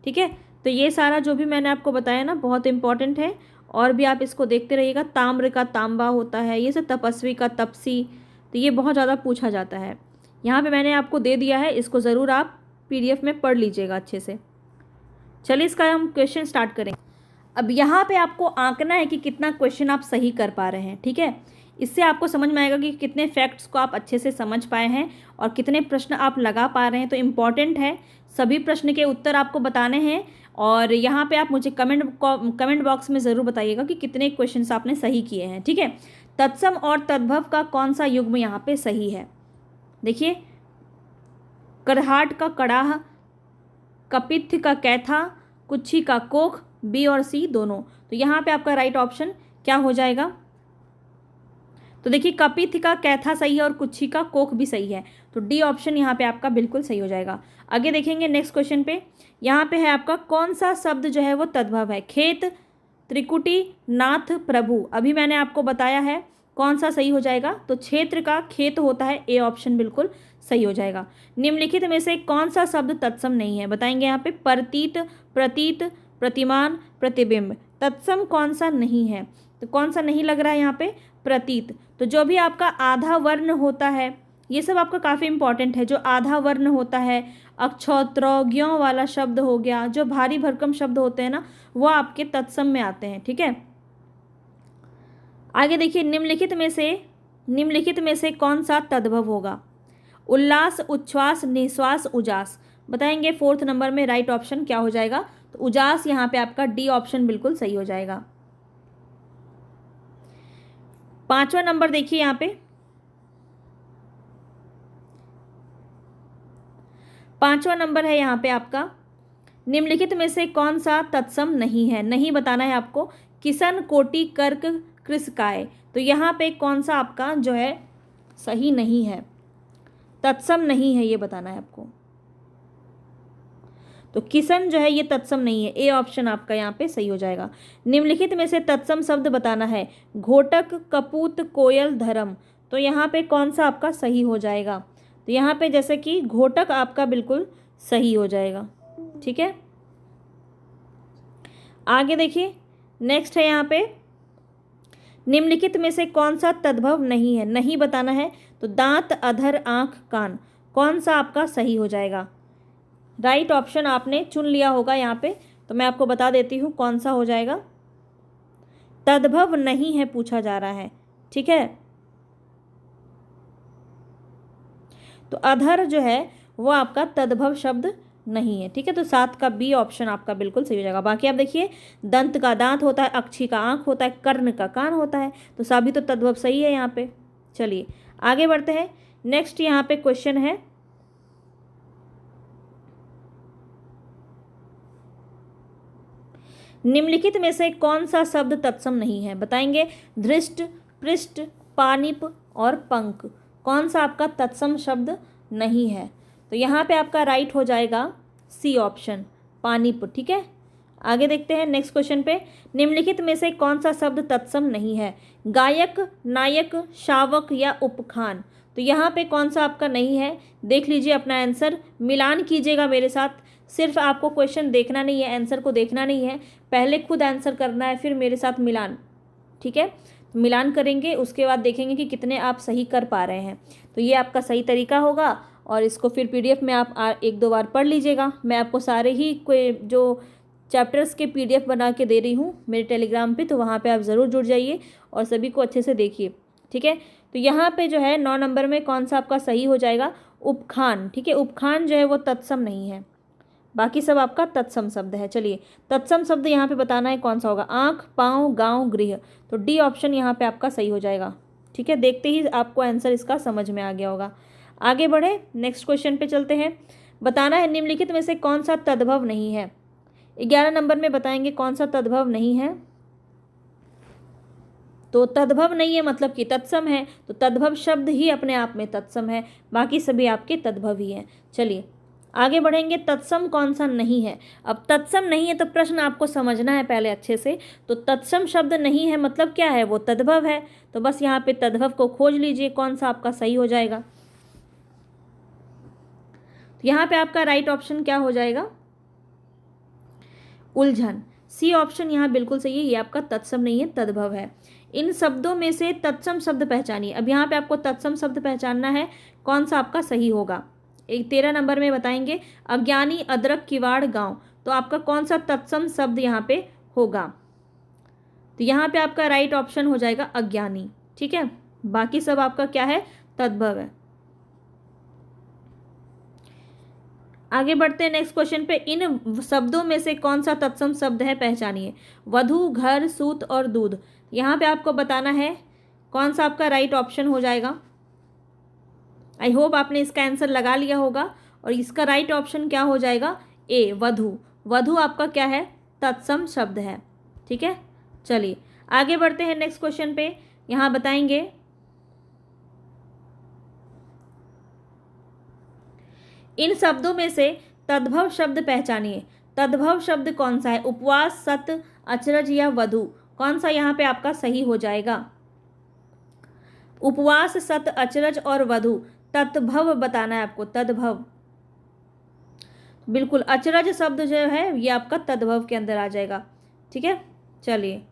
ठीक है, तो ये सारा जो भी मैंने आपको बताया ना, बहुत इंपॉर्टेंट है। और भी आप इसको देखते रहिएगा। ताम्र का तांबा होता है, ये सब तपस्वी का तपसी। तो ये बहुत ज़्यादा पूछा जाता है। यहाँ पे मैंने आपको दे दिया है, इसको ज़रूर आप PDF में पढ़ लीजिएगा अच्छे से। चलिए, इसका हम क्वेश्चन स्टार्ट करें। अब यहाँ पे आपको आंकना है कि कितना क्वेश्चन आप सही कर पा रहे हैं। ठीक है, इससे आपको समझ में आएगा कि कितने फैक्ट्स को आप अच्छे से समझ पाए हैं और कितने प्रश्न आप लगा पा रहे हैं। तो इम्पॉर्टेंट है, सभी प्रश्न के उत्तर आपको बताने हैं। और यहाँ पे आप मुझे कमेंट बॉक्स में ज़रूर बताइएगा कि कितने क्वेश्चंस आपने सही किए हैं। ठीक है, तत्सम और तद्भव का कौन सा युग्म यहाँ पे सही है? देखिए, करहाट का कड़ाह, कपित्थ का कैथा, कुच्छी का कोख, B और C दोनों। तो यहाँ पे आपका राइट ऑप्शन क्या हो जाएगा? तो देखिए, कपित्थ का कैथा सही है और कुच्छी का कोख भी सही है। तो D ऑप्शन यहाँ पे आपका बिल्कुल सही हो जाएगा। आगे देखेंगे नेक्स्ट क्वेश्चन पे। यहाँ पे है आपका कौन सा शब्द जो है वो तद्भव है? खेत, त्रिकुटी, नाथ, प्रभु। अभी मैंने आपको बताया है कौन सा सही हो जाएगा। तो क्षेत्र का खेत होता है, A ऑप्शन बिल्कुल सही हो जाएगा। निम्नलिखित में से कौन सा शब्द तत्सम नहीं है? बताएंगे यहाँ पे। प्रतीत, प्रतीत, प्रतिमान, प्रतिबिंब। तत्सम कौन सा नहीं है? तो कौन सा नहीं लग रहा है यहाँ पे? प्रतीत। तो जो भी आपका आधा वर्ण होता है, ये सब आपका काफ़ी इंपॉर्टेंट है। जो आधा वर्ण होता है, अक्षौत्रज्ञों वाला शब्द हो गया, जो भारी भरकम शब्द होते हैं ना, वो आपके तत्सम में आते हैं। ठीक है, आगे देखिए, निम्नलिखित में से कौन सा तद्भव होगा? उल्लास, उच्छ्वास, निश्वास, उजास। बताएंगे 4th नंबर में राइट ऑप्शन क्या हो जाएगा? तो उजास यहाँ पे आपका D ऑप्शन बिल्कुल सही हो जाएगा। 5वां नंबर देखिए यहाँ पे, 5वां नंबर है यहाँ पे आपका, निम्नलिखित में से कौन सा तत्सम नहीं है? नहीं बताना है आपको। किसन, कोटि, कर्क, कृषकाय। तो यहाँ पे कौन सा आपका जो है सही नहीं है, तत्सम नहीं है, ये बताना है आपको। तो किसन जो है ये तत्सम नहीं है, A ऑप्शन आपका यहाँ पे सही हो जाएगा। निम्नलिखित में से तत्सम शब्द बताना है। घोटक, कपूत, कोयल, धर्म। तो यहाँ पे कौन सा आपका सही हो जाएगा? तो यहाँ पे जैसे कि घोटक आपका बिल्कुल सही हो जाएगा। ठीक है, आगे देखिए, नेक्स्ट है यहाँ पे, निम्नलिखित में से कौन सा तद्भव नहीं है? नहीं बताना है। तो दांत, अधर, आँख, कान। कौन सा आपका सही हो जाएगा? राइट ऑप्शन आपने चुन लिया होगा यहाँ पे, तो मैं आपको बता देती हूँ कौन सा हो जाएगा। तद्भव नहीं है पूछा जा रहा है। ठीक है, तो अधर जो है वो आपका तद्भव शब्द नहीं है। ठीक है, तो 7 का B ऑप्शन आपका बिल्कुल सही हो जाएगा। बाकी आप देखिए, दंत का दांत होता है, अक्षी का आँख होता है, कर्ण का कान होता है। तो सभी तो तद्भव सही है यहाँ पे। चलिए आगे बढ़ते हैं। नेक्स्ट यहाँ पे क्वेश्चन है, निम्नलिखित में से कौन सा शब्द तत्सम नहीं है? बताएंगे। धृष्ट, पृष्ठ, पानिप और पंख। कौन सा आपका तत्सम शब्द नहीं है? तो यहाँ पे आपका राइट हो जाएगा C ऑप्शन, पानिप। ठीक है, आगे देखते हैं नेक्स्ट क्वेश्चन पे। निम्नलिखित में से कौन सा शब्द तत्सम नहीं है? गायक, नायक, शावक या उपखान। तो यहाँ पे कौन सा आपका नहीं है, देख लीजिए अपना आंसर, मिलान कीजिएगा मेरे साथ। सिर्फ आपको क्वेश्चन देखना नहीं है, आंसर को देखना नहीं है, पहले खुद आंसर करना है, फिर मेरे साथ मिलान, ठीक है। मिलान करेंगे, उसके बाद देखेंगे कि कितने आप सही कर पा रहे हैं। तो ये आपका सही तरीका होगा, और इसको फिर PDF में आप 1-2 बार पढ़ लीजिएगा। मैं आपको सारे ही जो चैप्टर्स के PDF बना के दे रही हूँ मेरे टेलीग्राम पे, तो वहाँ पे आप ज़रूर जुड़ जाइए और सभी को अच्छे से देखिए, ठीक है। तो यहाँ पे जो है 9 नंबर में कौन सा आपका सही हो जाएगा, उपखान, ठीक है। उपखान जो है वो तत्सम नहीं है, बाकी सब आपका तत्सम शब्द है। चलिए तत्सम शब्द यहाँ पे बताना है कौन सा होगा, आँख, पाँव, गाँव, गृह। तो D ऑप्शन यहाँ पे आपका सही हो जाएगा, ठीक है। देखते ही आपको आंसर इसका समझ में आ गया होगा। आगे बढ़े, नेक्स्ट क्वेश्चन पे चलते हैं। बताना है निम्नलिखित में से कौन सा तद्भव नहीं है। 11 नंबर में बताएंगे कौन सा तद्भव नहीं है। तो तद्भव नहीं है मतलब कि तत्सम है, तो तद्भव शब्द ही अपने आप में तत्सम है, बाकी सभी आपके तद्भव ही हैं। चलिए आगे बढ़ेंगे, तत्सम कौन सा नहीं है। अब तत्सम नहीं है तो प्रश्न आपको समझना है पहले अच्छे से। तो तत्सम शब्द नहीं है मतलब क्या है, वो तद्भव है। तो बस यहाँ पे तद्भव को खोज लीजिए कौन सा आपका सही हो जाएगा। तो यहाँ पे आपका राइट ऑप्शन क्या हो जाएगा, उलझन। C ऑप्शन यहाँ बिल्कुल सही है, ये आपका तत्सम नहीं है, तद्भव है। इन शब्दों में से तत्सम शब्द पहचानिए। अब यहाँ पे आपको तत्सम शब्द पहचानना है, कौन सा आपका सही होगा। 13 नंबर में बताएंगे, अज्ञानी, अदरक, किवाड़, गांव। तो आपका कौन सा तत्सम शब्द यहाँ पे होगा। तो यहाँ पे आपका राइट ऑप्शन हो जाएगा अज्ञानी, ठीक है। बाकी सब आपका क्या है, तद्भव है। आगे बढ़ते हैं नेक्स्ट क्वेश्चन पे। इन शब्दों में से कौन सा तत्सम शब्द है, पहचानिए। वधु, घर, सूत और दूध। यहाँ पे आपको बताना है कौन सा आपका राइट ऑप्शन हो जाएगा। आई होप आपने इसका आंसर लगा लिया होगा, और इसका राइट ऑप्शन क्या हो जाएगा, A, वधु। वधु आपका क्या है, तत्सम शब्द है, ठीक है। चलिए आगे बढ़ते हैं नेक्स्ट क्वेश्चन पे। यहाँ बताएंगे इन शब्दों में से तद्भव शब्द पहचानिए। तद्भव शब्द कौन सा है, उपवास, सत, अचरज या वधु। कौन सा यहाँ पे आपका सही हो जाएगा। उपवास, सत, अचरज और वधु, तद्भव बताना है आपको, तद्भव। बिल्कुल अचरज शब्द जो है ये आपका तद्भव के अंदर आ जाएगा, ठीक है। चलिए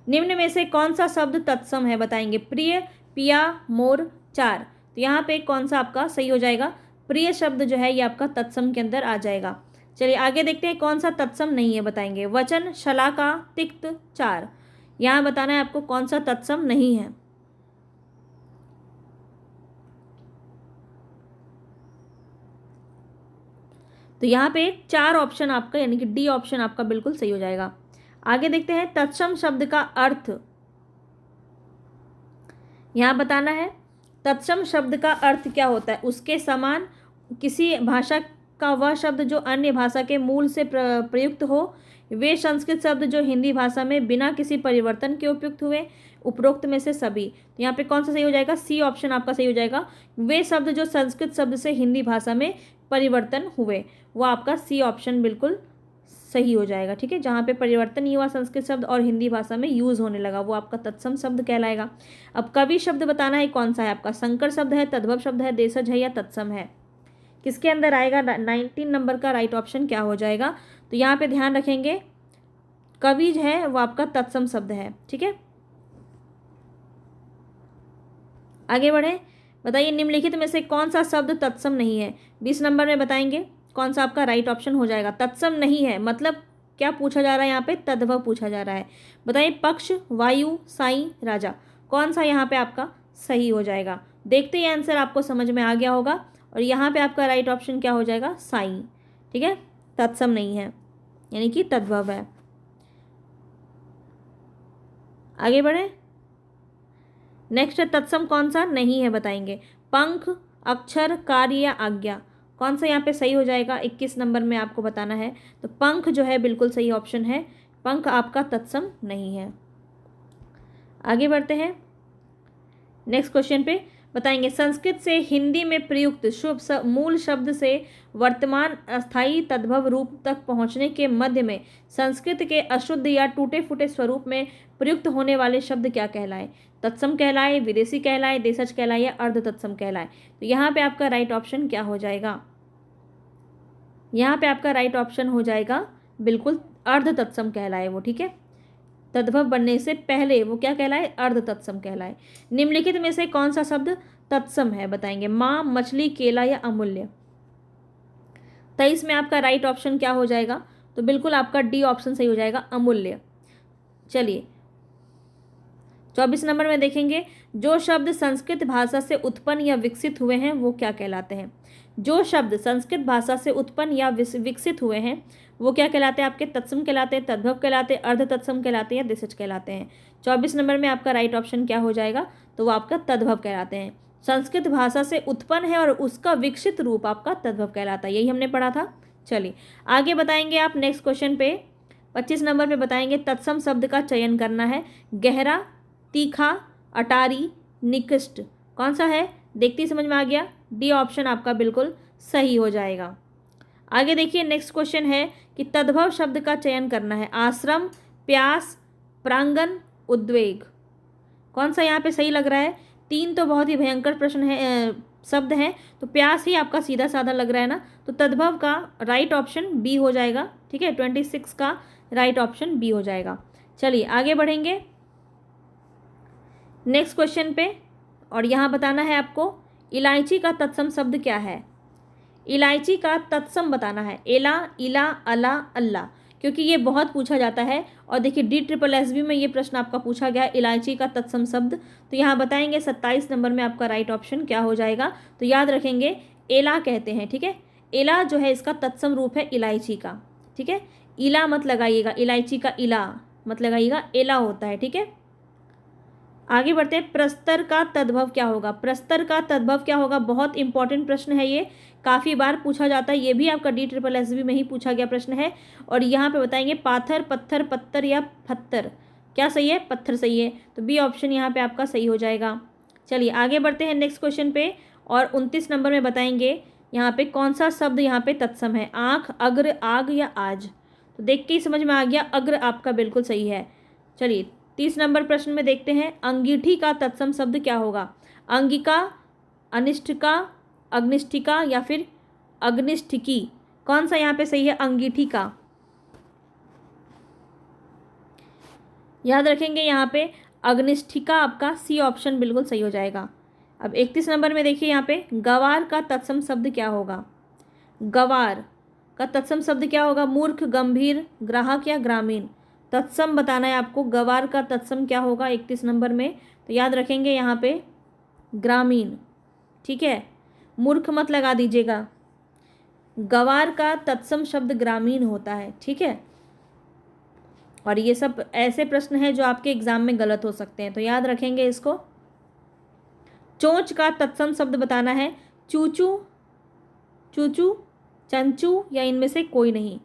निम्न में से कौन सा शब्द तत्सम है, बताएंगे। प्रिय, पिया, मोर, चार। तो यहाँ पे कौन सा आपका सही हो जाएगा, प्रिय शब्द जो है ये आपका तत्सम के अंदर आ जाएगा। चलिए आगे देखते हैं कौन सा तत्सम नहीं है, बताएंगे। वचन, शलाका, तिक्त, चार। यहाँ बताना है आपको कौन सा तत्सम नहीं है। तो यहाँ पे 4 ऑप्शन आपका यानी कि D ऑप्शन आपका बिल्कुल सही हो जाएगा। आगे देखते हैं तत्सम शब्द का अर्थ। यहाँ बताना है तत्सम शब्द का अर्थ क्या होता है। उसके समान किसी भाषा का वह शब्द जो अन्य भाषा के मूल से प्रयुक्त हो, वे संस्कृत शब्द जो हिंदी भाषा में बिना किसी परिवर्तन के उपयुक्त हुए, उपरोक्त में से सभी। तो यहाँ पे कौन सा सही हो जाएगा, C ऑप्शन आपका सही हो जाएगा। वे शब्द जो संस्कृत शब्द से हिंदी भाषा में परिवर्तन हुए, वो आपका C ऑप्शन बिल्कुल सही हो जाएगा, ठीक है। जहाँ पे परिवर्तन नहीं हुआ संस्कृत शब्द और हिंदी भाषा में यूज़ होने लगा, वो आपका तत्सम शब्द कहलाएगा। अब कवि शब्द बताना है कौन सा है आपका, संकर शब्द है, तद्भव शब्द है, देशज है या तत्सम है। किसके अंदर आएगा, 19 नंबर का राइट ऑप्शन क्या हो जाएगा। तो यहाँ पे ध्यान रखेंगे कवि है वो आपका तत्सम शब्द है, ठीक है। आगे बढ़े, बताइए निम्नलिखित में से कौन सा शब्द तत्सम नहीं है। 20 नंबर में बताएंगे कौन सा आपका राइट ऑप्शन हो जाएगा। तत्सम नहीं है मतलब क्या पूछा जा रहा है यहाँ पे, तद्भव पूछा जा रहा है। बताइए पक्ष, वायु, साई, राजा। कौन सा यहाँ पे आपका सही हो जाएगा। देखते ही आंसर आपको समझ में आ गया होगा, और यहाँ पे आपका राइट ऑप्शन क्या हो जाएगा, साई, ठीक है। तत्सम नहीं है यानी कि तद्भव है। आगे बढ़े, नेक्स्ट तत्सम कौन सा नहीं है, बताएंगे। पंख, अक्षर, कार्य या आज्ञा। कौन सा यहाँ पे सही हो जाएगा, 21 नंबर में आपको बताना है। तो पंख जो है बिल्कुल सही ऑप्शन है, पंख आपका तत्सम नहीं है। आगे बढ़ते हैं नेक्स्ट क्वेश्चन पे। बताएंगे संस्कृत से हिंदी में प्रयुक्त मूल शब्द से वर्तमान अस्थायी तद्भव रूप तक पहुंचने के मध्य में संस्कृत के अशुद्ध या टूटे फूटे स्वरूप में प्रयुक्त होने वाले शब्द क्या कहलाए? तत्सम कहलाए, विदेशी कहलाए, देशज कहलाए या अर्ध तत्सम कहलाए? तो यहाँ पे आपका राइट ऑप्शन क्या हो जाएगा? यहाँ पे आपका राइट ऑप्शन हो जाएगा बिल्कुल अर्ध तत्सम कहलाए वो, ठीक है। तद्भव बनने से पहले वो क्या कहलाए? अर्ध तत्सम कहलाए। निम्नलिखित में से कौन सा शब्द तत्सम है? बताएंगे माँ, मछली, केला या अमूल्य। 23 में आपका राइट ऑप्शन क्या हो जाएगा? तो बिल्कुल आपका डी ऑप्शन सही हो जाएगा, अमूल्य। चलिए 24 नंबर में देखेंगे जो शब्द संस्कृत भाषा से उत्पन्न या विकसित हुए हैं वो क्या कहलाते हैं? जो शब्द संस्कृत भाषा से उत्पन्न या विकसित हुए हैं वो क्या कहलाते हैं? आपके तत्सम कहलाते हैं, तद्भव कहलाते हैं, अर्ध तत्सम कहलाते हैं या देशज कहलाते हैं? 24 नंबर में आपका राइट ऑप्शन क्या हो जाएगा? तो वो आपका तद्भव कहलाते हैं। संस्कृत भाषा से उत्पन्न है और उसका विकसित रूप आपका तद्भव कहलाता है, यही हमने पढ़ा था। चलिए आगे बताएंगे आप नेक्स्ट क्वेश्चन पे 25 नंबर पे बताएंगे तत्सम शब्द का चयन करना है। गहरा, तीखा, अटारी, निकृष्ट, कौन सा है? देखते ही समझ में आ गया, डी ऑप्शन आपका बिल्कुल सही हो जाएगा। आगे देखिए नेक्स्ट क्वेश्चन है कि तद्भव शब्द का चयन करना है। आश्रम, प्यास, प्रांगण, उद्वेग, कौन सा यहाँ पे सही लग रहा है? 3 तो बहुत ही भयंकर प्रश्न है, शब्द हैं, तो प्यास ही आपका सीधा साधा लग रहा है ना, तो तद्भव का राइट ऑप्शन बी हो जाएगा, ठीक है। 26 का राइट ऑप्शन बी हो जाएगा। चलिए आगे बढ़ेंगे नेक्स्ट क्वेश्चन पे, और यहाँ बताना है आपको इलायची का तत्सम शब्द क्या है? इलायची का तत्सम बताना है। एला, इला, अला, अल्ला, क्योंकि ये बहुत पूछा जाता है और देखिए DSSB में ये प्रश्न आपका पूछा गया इलायची का तत्सम शब्द। तो यहाँ बताएंगे 27 नंबर में आपका राइट ऑप्शन क्या हो जाएगा? तो याद रखेंगे एला कहते हैं, ठीक है। एला जो है इसका तत्सम रूप है इलायची का, ठीक है। इला मत लगाइएगा, इलायची का इला मत लगाइएगा, एला होता है, ठीक है। आगे बढ़ते हैं, प्रस्तर का तद्भव क्या होगा? प्रस्तर का तद्भव क्या होगा? बहुत इंपॉर्टेंट प्रश्न है ये, काफ़ी बार पूछा जाता है, ये भी आपका DSSB में ही पूछा गया प्रश्न है। और यहाँ पे बताएंगे पाथर, पत्थर, पत्तर या पत्थर, क्या सही है? पत्थर सही है, तो बी ऑप्शन यहाँ पे आपका सही हो जाएगा। चलिए आगे बढ़ते हैं नेक्स्ट क्वेश्चन पे, और 29 नंबर में बताएंगे यहाँ पे कौन सा शब्द यहाँ पे तत्सम है। आँख, अग्र, आग या आज? तो देख के ही समझ में आ गया, अग्र आपका बिल्कुल सही है। चलिए 30 नंबर प्रश्न में देखते हैं अंगीठी का तत्सम शब्द क्या होगा? अंगिका, अनिष्ठिका, अग्निष्ठिका या फिर अग्निष्ठिकी, कौन सा यहाँ पे सही है? अंगीठी का। याद रखेंगे यहाँ पे अग्निष्ठिका आपका सी ऑप्शन बिल्कुल सही हो जाएगा। अब 31 नंबर में देखिए यहाँ पे गवार का तत्सम शब्द क्या होगा? गवार का तत्सम शब्द क्या होगा? मूर्ख, गंभीर, ग्राहक या ग्रामीण? तत्सम बताना है आपको, गवार का तत्सम क्या होगा 31 नंबर में? तो याद रखेंगे यहाँ पे ग्रामीण, ठीक है। मूर्ख मत लगा दीजिएगा, गवार का तत्सम शब्द ग्रामीण होता है, ठीक है। और ये सब ऐसे प्रश्न हैं जो आपके एग्जाम में गलत हो सकते हैं, तो याद रखेंगे इसको। चोंच का तत्सम शब्द बताना है। चूचू, चूचू, चंचू या इनमें से कोई नहीं।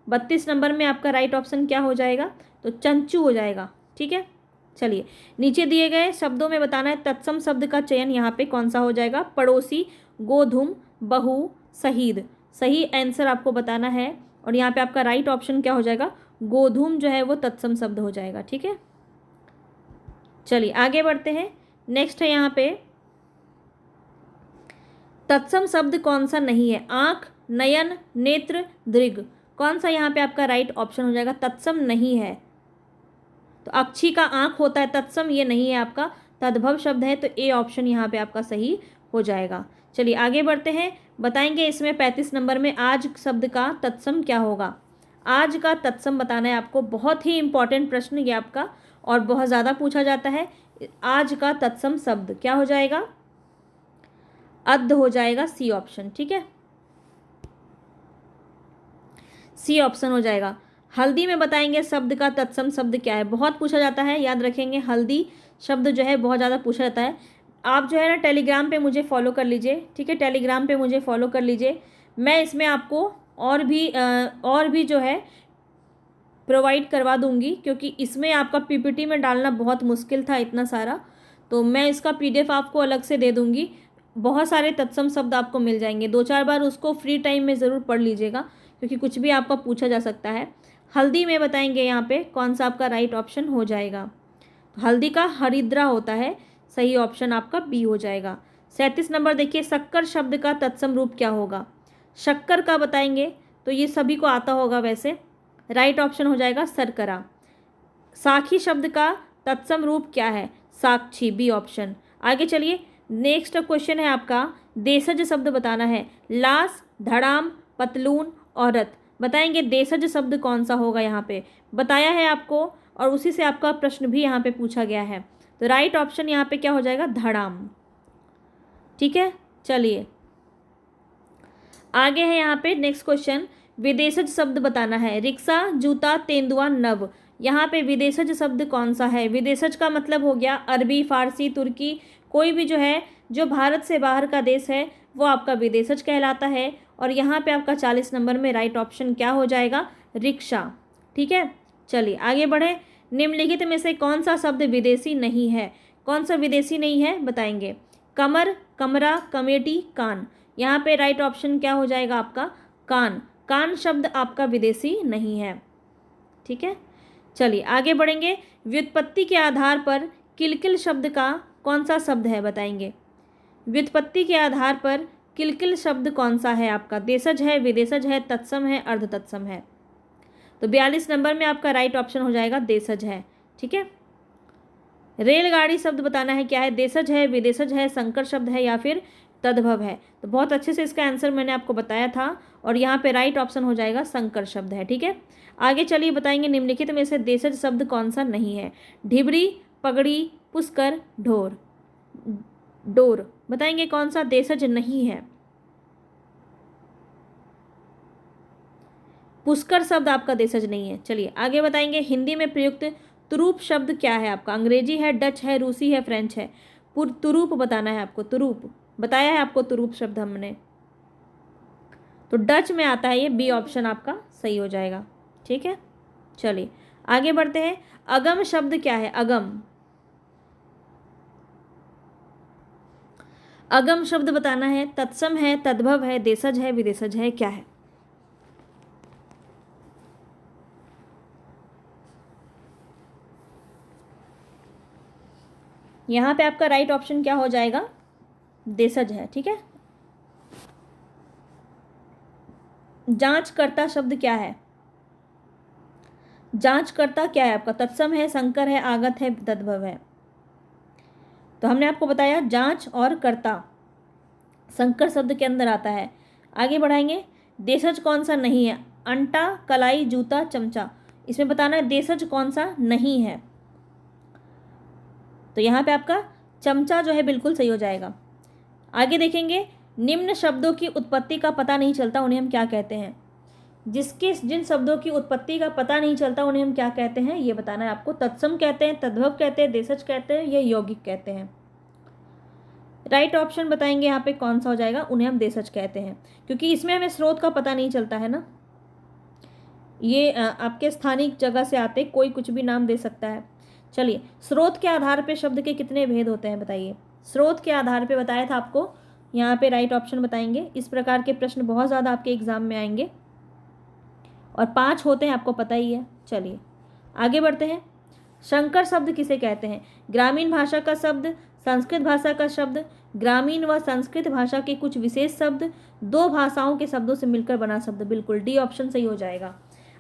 32 नंबर में आपका राइट ऑप्शन क्या हो जाएगा? तो चंचू हो जाएगा, ठीक है। चलिए नीचे दिए गए शब्दों में बताना है तत्सम शब्द का चयन यहाँ पे कौन सा हो जाएगा? पड़ोसी, गोधूम, बहू, शहीद। सही आंसर आपको बताना है, और यहाँ पे आपका राइट ऑप्शन क्या हो जाएगा? गोधूम जो है वो तत्सम शब्द हो जाएगा, ठीक है। चलिए आगे बढ़ते हैं, नेक्स्ट है यहाँ पे तत्सम शब्द कौन सा नहीं है? आँख, नयन, नेत्र, दृग, कौन सा यहाँ पे आपका राइट ऑप्शन हो जाएगा? तत्सम नहीं है। तो अक्षी का आँख होता है तत्सम, ये नहीं है आपका, तद्भव शब्द है, तो ए ऑप्शन यहाँ पे आपका सही हो जाएगा। चलिए आगे बढ़ते हैं, बताएंगे इसमें 35 नंबर में आज शब्द का तत्सम क्या होगा? आज का तत्सम बताना है आपको, बहुत ही इंपॉर्टेंट प्रश्न ये आपका और बहुत ज़्यादा पूछा जाता है। आज का तत्सम शब्द क्या हो जाएगा? अद्ध हो जाएगा, सी ऑप्शन, ठीक है, सी ऑप्शन हो जाएगा। हल्दी में बताएंगे शब्द का तत्सम शब्द क्या है? बहुत पूछा जाता है, याद रखेंगे हल्दी शब्द जो है बहुत ज़्यादा पूछा जाता है। आप जो है ना टेलीग्राम पे मुझे फॉलो कर लीजिए, ठीक है, टेलीग्राम पे मुझे फॉलो कर लीजिए। मैं इसमें आपको और भी जो है प्रोवाइड करवा दूंगी, क्योंकि इसमें आपका PPT में डालना बहुत मुश्किल था इतना सारा, तो मैं इसका PDF आपको अलग से दे दूँगी। बहुत सारे तत्सम शब्द आपको मिल जाएंगे, 2-4 बार उसको फ्री टाइम में ज़रूर पढ़ लीजिएगा, क्योंकि कुछ भी आपका पूछा जा सकता है। हल्दी में बताएंगे यहाँ पे कौन सा आपका राइट ऑप्शन हो जाएगा। हल्दी का हरिद्रा होता है, सही ऑप्शन आपका बी हो जाएगा। 37 नंबर देखिए, शक्कर शब्द का तत्सम रूप क्या होगा। शक्कर का बताएंगे तो ये सभी को आता होगा वैसे, राइट ऑप्शन हो जाएगा शर्करा। साखी शब्द का तत्सम रूप क्या है, साक्षी, बी ऑप्शन। आगे चलिए, नेक्स्ट क्वेश्चन है आपका, देशज शब्द बताना है। लाश, धड़ाम, पतलून, औरत, बताएंगे देशज शब्द कौन सा होगा। यहाँ पे बताया है आपको और उसी से आपका प्रश्न भी यहाँ पे पूछा गया है। तो राइट ऑप्शन यहाँ पे क्या हो जाएगा, धड़ाम। ठीक है, चलिए आगे है यहाँ पे नेक्स्ट क्वेश्चन, विदेशज शब्द बताना है। रिक्शा, जूता, तेंदुआ, नव, यहाँ पे विदेशज शब्द कौन सा है। विदेशज का मतलब हो गया अरबी, फारसी, तुर्की, कोई भी जो है जो भारत से बाहर का देश है वो आपका विदेशज कहलाता है। और यहाँ पे आपका 40 नंबर में राइट ऑप्शन क्या हो जाएगा, रिक्शा। ठीक है, चलिए आगे बढ़े। निम्नलिखित में से कौन सा शब्द विदेशी नहीं है। कौन सा विदेशी नहीं है बताएंगे। कमर, कमरा, कमेटी, कान, यहाँ पे राइट ऑप्शन क्या हो जाएगा आपका, कान। कान शब्द आपका विदेशी नहीं है। ठीक है, चलिए आगे बढ़ेंगे। व्युत्पत्ति के आधार पर किलकिल शब्द का कौन सा शब्द है बताएंगे। व्युत्पत्ति के आधार पर किलकिल शब्द कौन सा है आपका, देशज है, विदेशज है, तत्सम है, अर्धतत्सम है। तो 42 नंबर में आपका राइट ऑप्शन हो जाएगा देशज है। ठीक है, रेलगाड़ी शब्द बताना है क्या है, देशज है, विदेशज है, संकर शब्द है या फिर तद्भव है। तो बहुत अच्छे से इसका आंसर मैंने आपको बताया था और यहाँ पे राइट ऑप्शन हो जाएगा संकर शब्द है। ठीक है, आगे चलिए बताएंगे निम्नलिखित में से देशज शब्द कौन सा नहीं है। ढिबरी, पगड़ी, पुष्कर, ढोर, डोर, बताएंगे कौन सा देशज नहीं है। पुष्कर शब्द आपका देशज नहीं है। चलिए आगे बताएंगे, हिंदी में प्रयुक्त तुरूप शब्द क्या है आपका। अंग्रेजी है, डच है, रूसी है, फ्रेंच है। तुरूप बताना है आपको, तुरूप बताया है आपको, तुरूप शब्द हमने, तो डच में आता है ये, बी ऑप्शन आपका सही हो जाएगा। ठीक है, चलिए आगे बढ़ते हैं। अगम शब्द क्या है, अगम, अगम शब्द बताना है, तत्सम है, तद्भव है, देशज है, विदेशज है, क्या है। यहाँ पे आपका राइट ऑप्शन क्या हो जाएगा, देशज है। ठीक है, जांचकर्ता शब्द क्या है। जांचकर्ता क्या है आपका, तत्सम है, संकर है, आगत है, तद्भव है। तो हमने आपको बताया जांच और कर्ता संकर शब्द के अंदर आता है। आगे बढ़ाएंगे, देशज कौन सा नहीं है। अंटा, कलाई, जूता, चमचा, इसमें बताना है देशज कौन सा नहीं है। तो यहाँ पे आपका चमचा जो है बिल्कुल सही हो जाएगा। आगे देखेंगे, निम्न शब्दों की उत्पत्ति का पता नहीं चलता उन्हें हम क्या कहते हैं। जिन शब्दों की उत्पत्ति का पता नहीं चलता उन्हें हम क्या कहते हैं, ये बताना है आपको। तत्सम कहते हैं, तद्भव कहते हैं, देशज कहते हैं, ये यौगिक कहते हैं। राइट ऑप्शन बताएंगे यहाँ पे कौन सा हो जाएगा, उन्हें हम देशज कहते हैं, क्योंकि इसमें हमें स्रोत का पता नहीं चलता है ना। ये आपके स्थानिक जगह से आते, कोई कुछ भी नाम दे सकता है। चलिए, स्रोत के आधार पे शब्द के कितने भेद होते हैं बताइए। स्रोत के आधार पे बताया था आपको, यहाँ पे राइट ऑप्शन बताएंगे। इस प्रकार के प्रश्न बहुत ज़्यादा आपके एग्जाम में आएंगे और 5 होते हैं, आपको पता ही है। चलिए आगे बढ़ते हैं। संकर शब्द किसे कहते हैं। ग्रामीण भाषा का शब्द, संस्कृत भाषा का शब्द, ग्रामीण व संस्कृत भाषा के कुछ विशेष शब्द, 2 भाषाओं के शब्दों से मिलकर बना शब्द, बिल्कुल डी ऑप्शन सही हो जाएगा।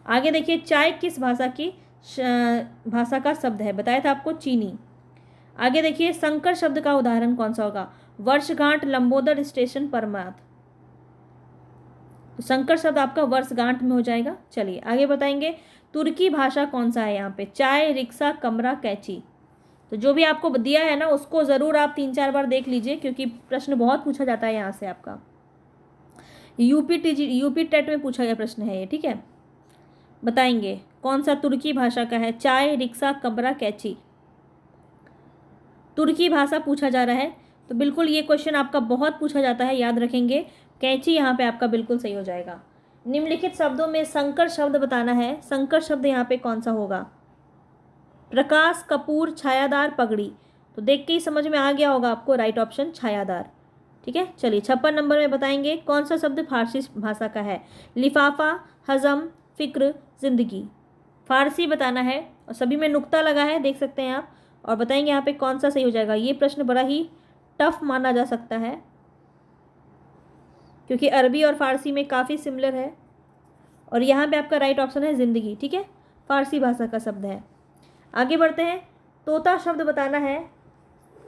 आगे देखिए, चाय किस भाषा का शब्द है, बताया था आपको, चीनी। आगे देखिए, संकर शब्द का उदाहरण कौन सा होगा। वर्षगांठ, लंबोदर, स्टेशन, परमार्थ। तो संकर शब्द आपका वर्षगांठ में हो जाएगा। चलिए आगे बताएंगे, तुर्की भाषा कौन सा है यहाँ पे। चाय, रिक्शा, कमरा, कैची। तो जो भी आपको दिया है ना उसको ज़रूर आप 3-4 बार देख लीजिए, क्योंकि प्रश्न बहुत पूछा जाता है यहाँ से आपका। यूपी टेट में पूछा गया प्रश्न है ये। ठीक है, बताएंगे कौन सा तुर्की भाषा का है। चाय, रिक्शा, कमरा, कैची, तुर्की भाषा पूछा जा रहा है। तो बिल्कुल ये क्वेश्चन आपका बहुत पूछा जाता है, याद रखेंगे। कैची यहाँ पे आपका बिल्कुल सही हो जाएगा। निम्नलिखित शब्दों में संकर शब्द बताना है। संकर शब्द यहाँ पे कौन सा होगा। प्रकाश, कपूर, छायादार, पगड़ी। तो देख के ही समझ में आ गया होगा आपको, राइट ऑप्शन छायादार। ठीक है, चलिए 56 नंबर में बताएंगे कौन सा शब्द फारसी भाषा का है। लिफाफा, हजम, फिक्र, जिंदगी। फारसी बताना है और सभी में नुक्ता लगा है, देख सकते हैं आप। और बताएंगे यहाँ पे कौन सा सही हो जाएगा। ये प्रश्न बड़ा ही टफ माना जा सकता है क्योंकि अरबी और फारसी में काफ़ी सिमिलर है। और यहाँ पे आपका राइट ऑप्शन है जिंदगी। ठीक है, फारसी भाषा का शब्द है। आगे बढ़ते हैं, तोता शब्द बताना है।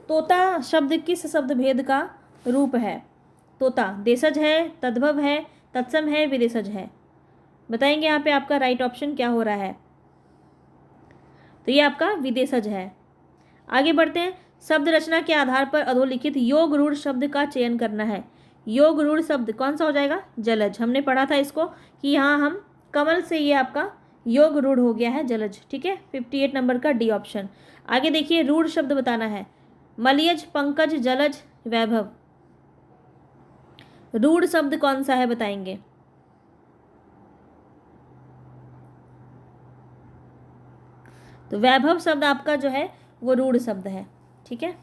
तोता शब्द किस शब्द भेद का रूप है। तोता देशज है, तद्भव है, तत्सम है, विदेशज है। बताएंगे यहाँ पे आपका राइट ऑप्शन क्या हो रहा है। तो ये आपका विदेशज है। आगे बढ़ते हैं, शब्द रचना के आधार पर अधोलिखित योग रूढ़ शब्द का चयन करना है। योग रूढ़ शब्द कौन सा हो जाएगा। जलज। हमने पढ़ा था इसको कि यहाँ हम कमल से ये आपका योग रूढ़ हो गया है जलज। ठीक है, 58 नंबर का डी ऑप्शन। आगे देखिए, रूढ़ शब्द बताना है। मलयज, पंकज, जलज, वैभव। रूढ़ शब्द कौन सा है बताएंगे। तो वैभव शब्द आपका जो है वो रूढ़ शब्द है। ठीक है,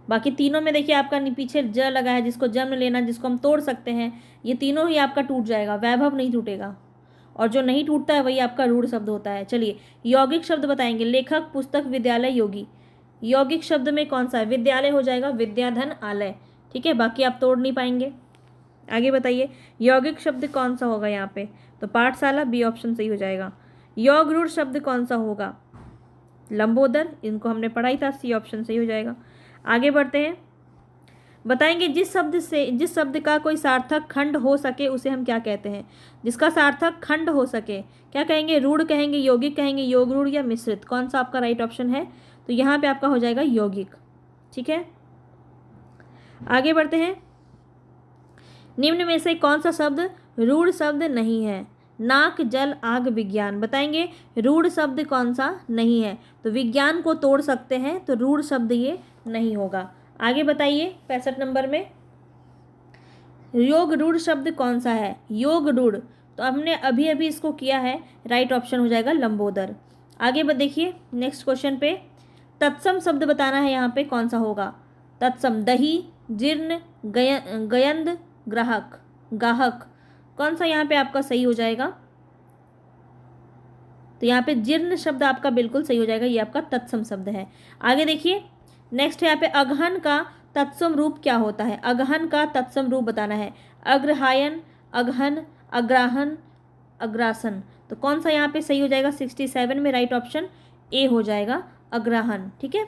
बाकी तीनों में देखिए आपका पीछे ज लगा है, जिसको जन्म लेना, जिसको हम तोड़ सकते हैं, ये तीनों ही आपका टूट जाएगा, वैभव नहीं टूटेगा। और जो नहीं टूटता है वही आपका रूढ़ शब्द होता है। चलिए यौगिक शब्द बताएंगे। लेखक, पुस्तक, विद्यालय, योगी। यौगिक शब्द में कौन सा है। विद्यालय हो जाएगा, विद्याधन, आलय। ठीक है, बाकी आप तोड़ नहीं पाएंगे। आगे बताइए यौगिक शब्द कौन सा होगा यहाँ पे। तो पाठशाला, बी ऑप्शन सही हो जाएगा। योग रूढ़ शब्द कौन सा होगा। लंबोदर, इनको हमने पढ़ाई था, सी ऑप्शन सही हो जाएगा। आगे बढ़ते हैं, बताएंगे जिस शब्द का कोई सार्थक खंड हो सके उसे हम क्या कहते हैं। जिसका सार्थक खंड हो सके क्या कहेंगे। रूढ़ कहेंगे, यौगिक कहेंगे, योग रूढ़ या मिश्रित। कौन सा आपका राइट ऑप्शन है। तो यहाँ पे आपका हो जाएगा यौगिक। ठीक है, आगे बढ़ते हैं, निम्न में से कौन सा शब्द रूढ़ शब्द नहीं है। नाक, जल, आग, विज्ञान। बताएंगे रूढ़ शब्द कौन सा नहीं है। तो विज्ञान को तोड़ सकते हैं, तो रूढ़ शब्द ये नहीं होगा। आगे बताइए 65 नंबर में योग रूढ़ शब्द कौन सा है। योग रूढ़, तो हमने अभी अभी इसको किया है, राइट ऑप्शन हो जाएगा लंबोदर। आगे देखिए नेक्स्ट क्वेश्चन पे, तत्सम शब्द बताना है यहाँ पे कौन सा होगा। तत्सम, दही, जीर्ण, गयंद, ग्राहक, गाहक। कौन सा यहाँ पे आपका सही हो जाएगा। तो यहाँ पे जीर्ण शब्द आपका बिल्कुल सही हो जाएगा, ये आपका तत्सम शब्द है। आगे देखिए नेक्स्ट यहाँ पे अगहन का तत्सम रूप क्या होता है। अगहन का तत्सम रूप बताना है। अग्रहायन, अगहन, अग्राहन, अग्रासन। तो कौन सा यहाँ पे सही हो जाएगा। 67 में राइट ऑप्शन ए हो जाएगा, अग्राहन। ठीक है,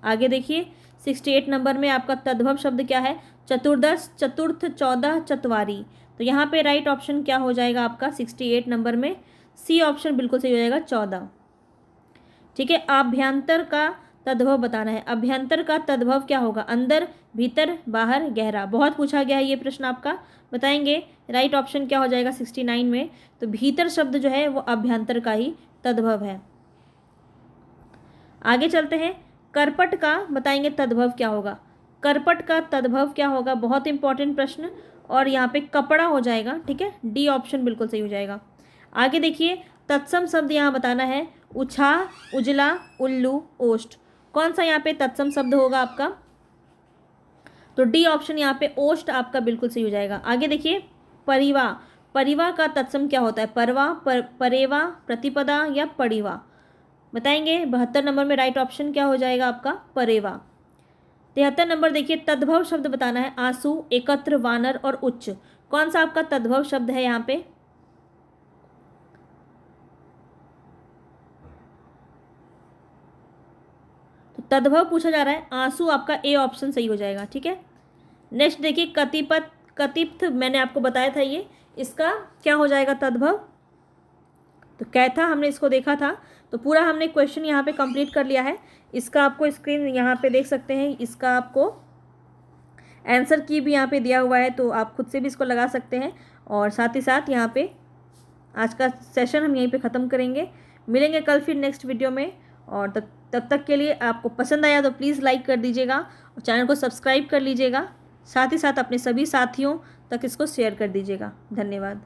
आगे देखिए 68 नंबर में आपका तद्भव शब्द क्या है। चतुर्दश, चतुर्थ, 14, चतवारी। तो यहाँ पे राइट ऑप्शन क्या हो जाएगा आपका 68 नंबर में, सी ऑप्शन बिल्कुल सही हो जाएगा, 14। ठीक है, अभ्यंतर का तद्भव बताना है। अभ्यंतर का तद्भव क्या होगा। अंदर, भीतर, बाहर, गहरा। बहुत पूछा गया है ये प्रश्न आपका। बताएंगे राइट ऑप्शन क्या हो जाएगा 69 में। तो भीतर शब्द जो है वो अभ्यंतर का ही तद्भव है। आगे चलते हैं, करपट का बताएंगे तद्भव क्या होगा। करपट का तद्भव क्या होगा, बहुत इंपॉर्टेंट प्रश्न। और यहाँ पे कपड़ा हो जाएगा। ठीक है, डी ऑप्शन बिल्कुल सही हो जाएगा। आगे देखिए तत्सम शब्द यहाँ बताना है। उछा, उजला, उल्लू, ओष्ठ। कौन सा यहाँ पे तत्सम शब्द होगा आपका। तो डी ऑप्शन यहाँ पे ओष्ठ आपका बिल्कुल सही हो जाएगा। आगे देखिए परिवा, परिवा का तत्सम क्या होता है। परवा, परेवा, प्रतिपदा या पड़िवा। बताएंगे 72 नंबर में राइट ऑप्शन क्या हो जाएगा आपका, परेवा। 73 नंबर देखिए तद्भव शब्द बताना है। आंसू, एकत्र, वानर और उच्च। कौन सा आपका तद्भव शब्द है यहाँ पे। तो तद्भव पूछा जा रहा है, आंसू आपका ए ऑप्शन सही हो जाएगा। ठीक है, नेक्स्ट देखिए कतिपत, कतिप्त मैंने आपको बताया था, ये इसका क्या हो जाएगा तद्भव। तो कैथा हमने इसको देखा था। तो पूरा हमने क्वेश्चन यहाँ पे कंप्लीट कर लिया है। इसका आपको स्क्रीन यहाँ पे देख सकते हैं, इसका आपको आंसर की भी यहाँ पे दिया हुआ है, तो आप खुद से भी इसको लगा सकते हैं। और साथ ही साथ यहाँ पे आज का सेशन हम यहीं पे ख़त्म करेंगे। मिलेंगे कल फिर नेक्स्ट वीडियो में। और तब तक के लिए आपको पसंद आया तो प्लीज़ लाइक कर दीजिएगा और चैनल को सब्सक्राइब कर लीजिएगा। साथ ही साथ अपने सभी साथियों तक इसको शेयर कर दीजिएगा। धन्यवाद।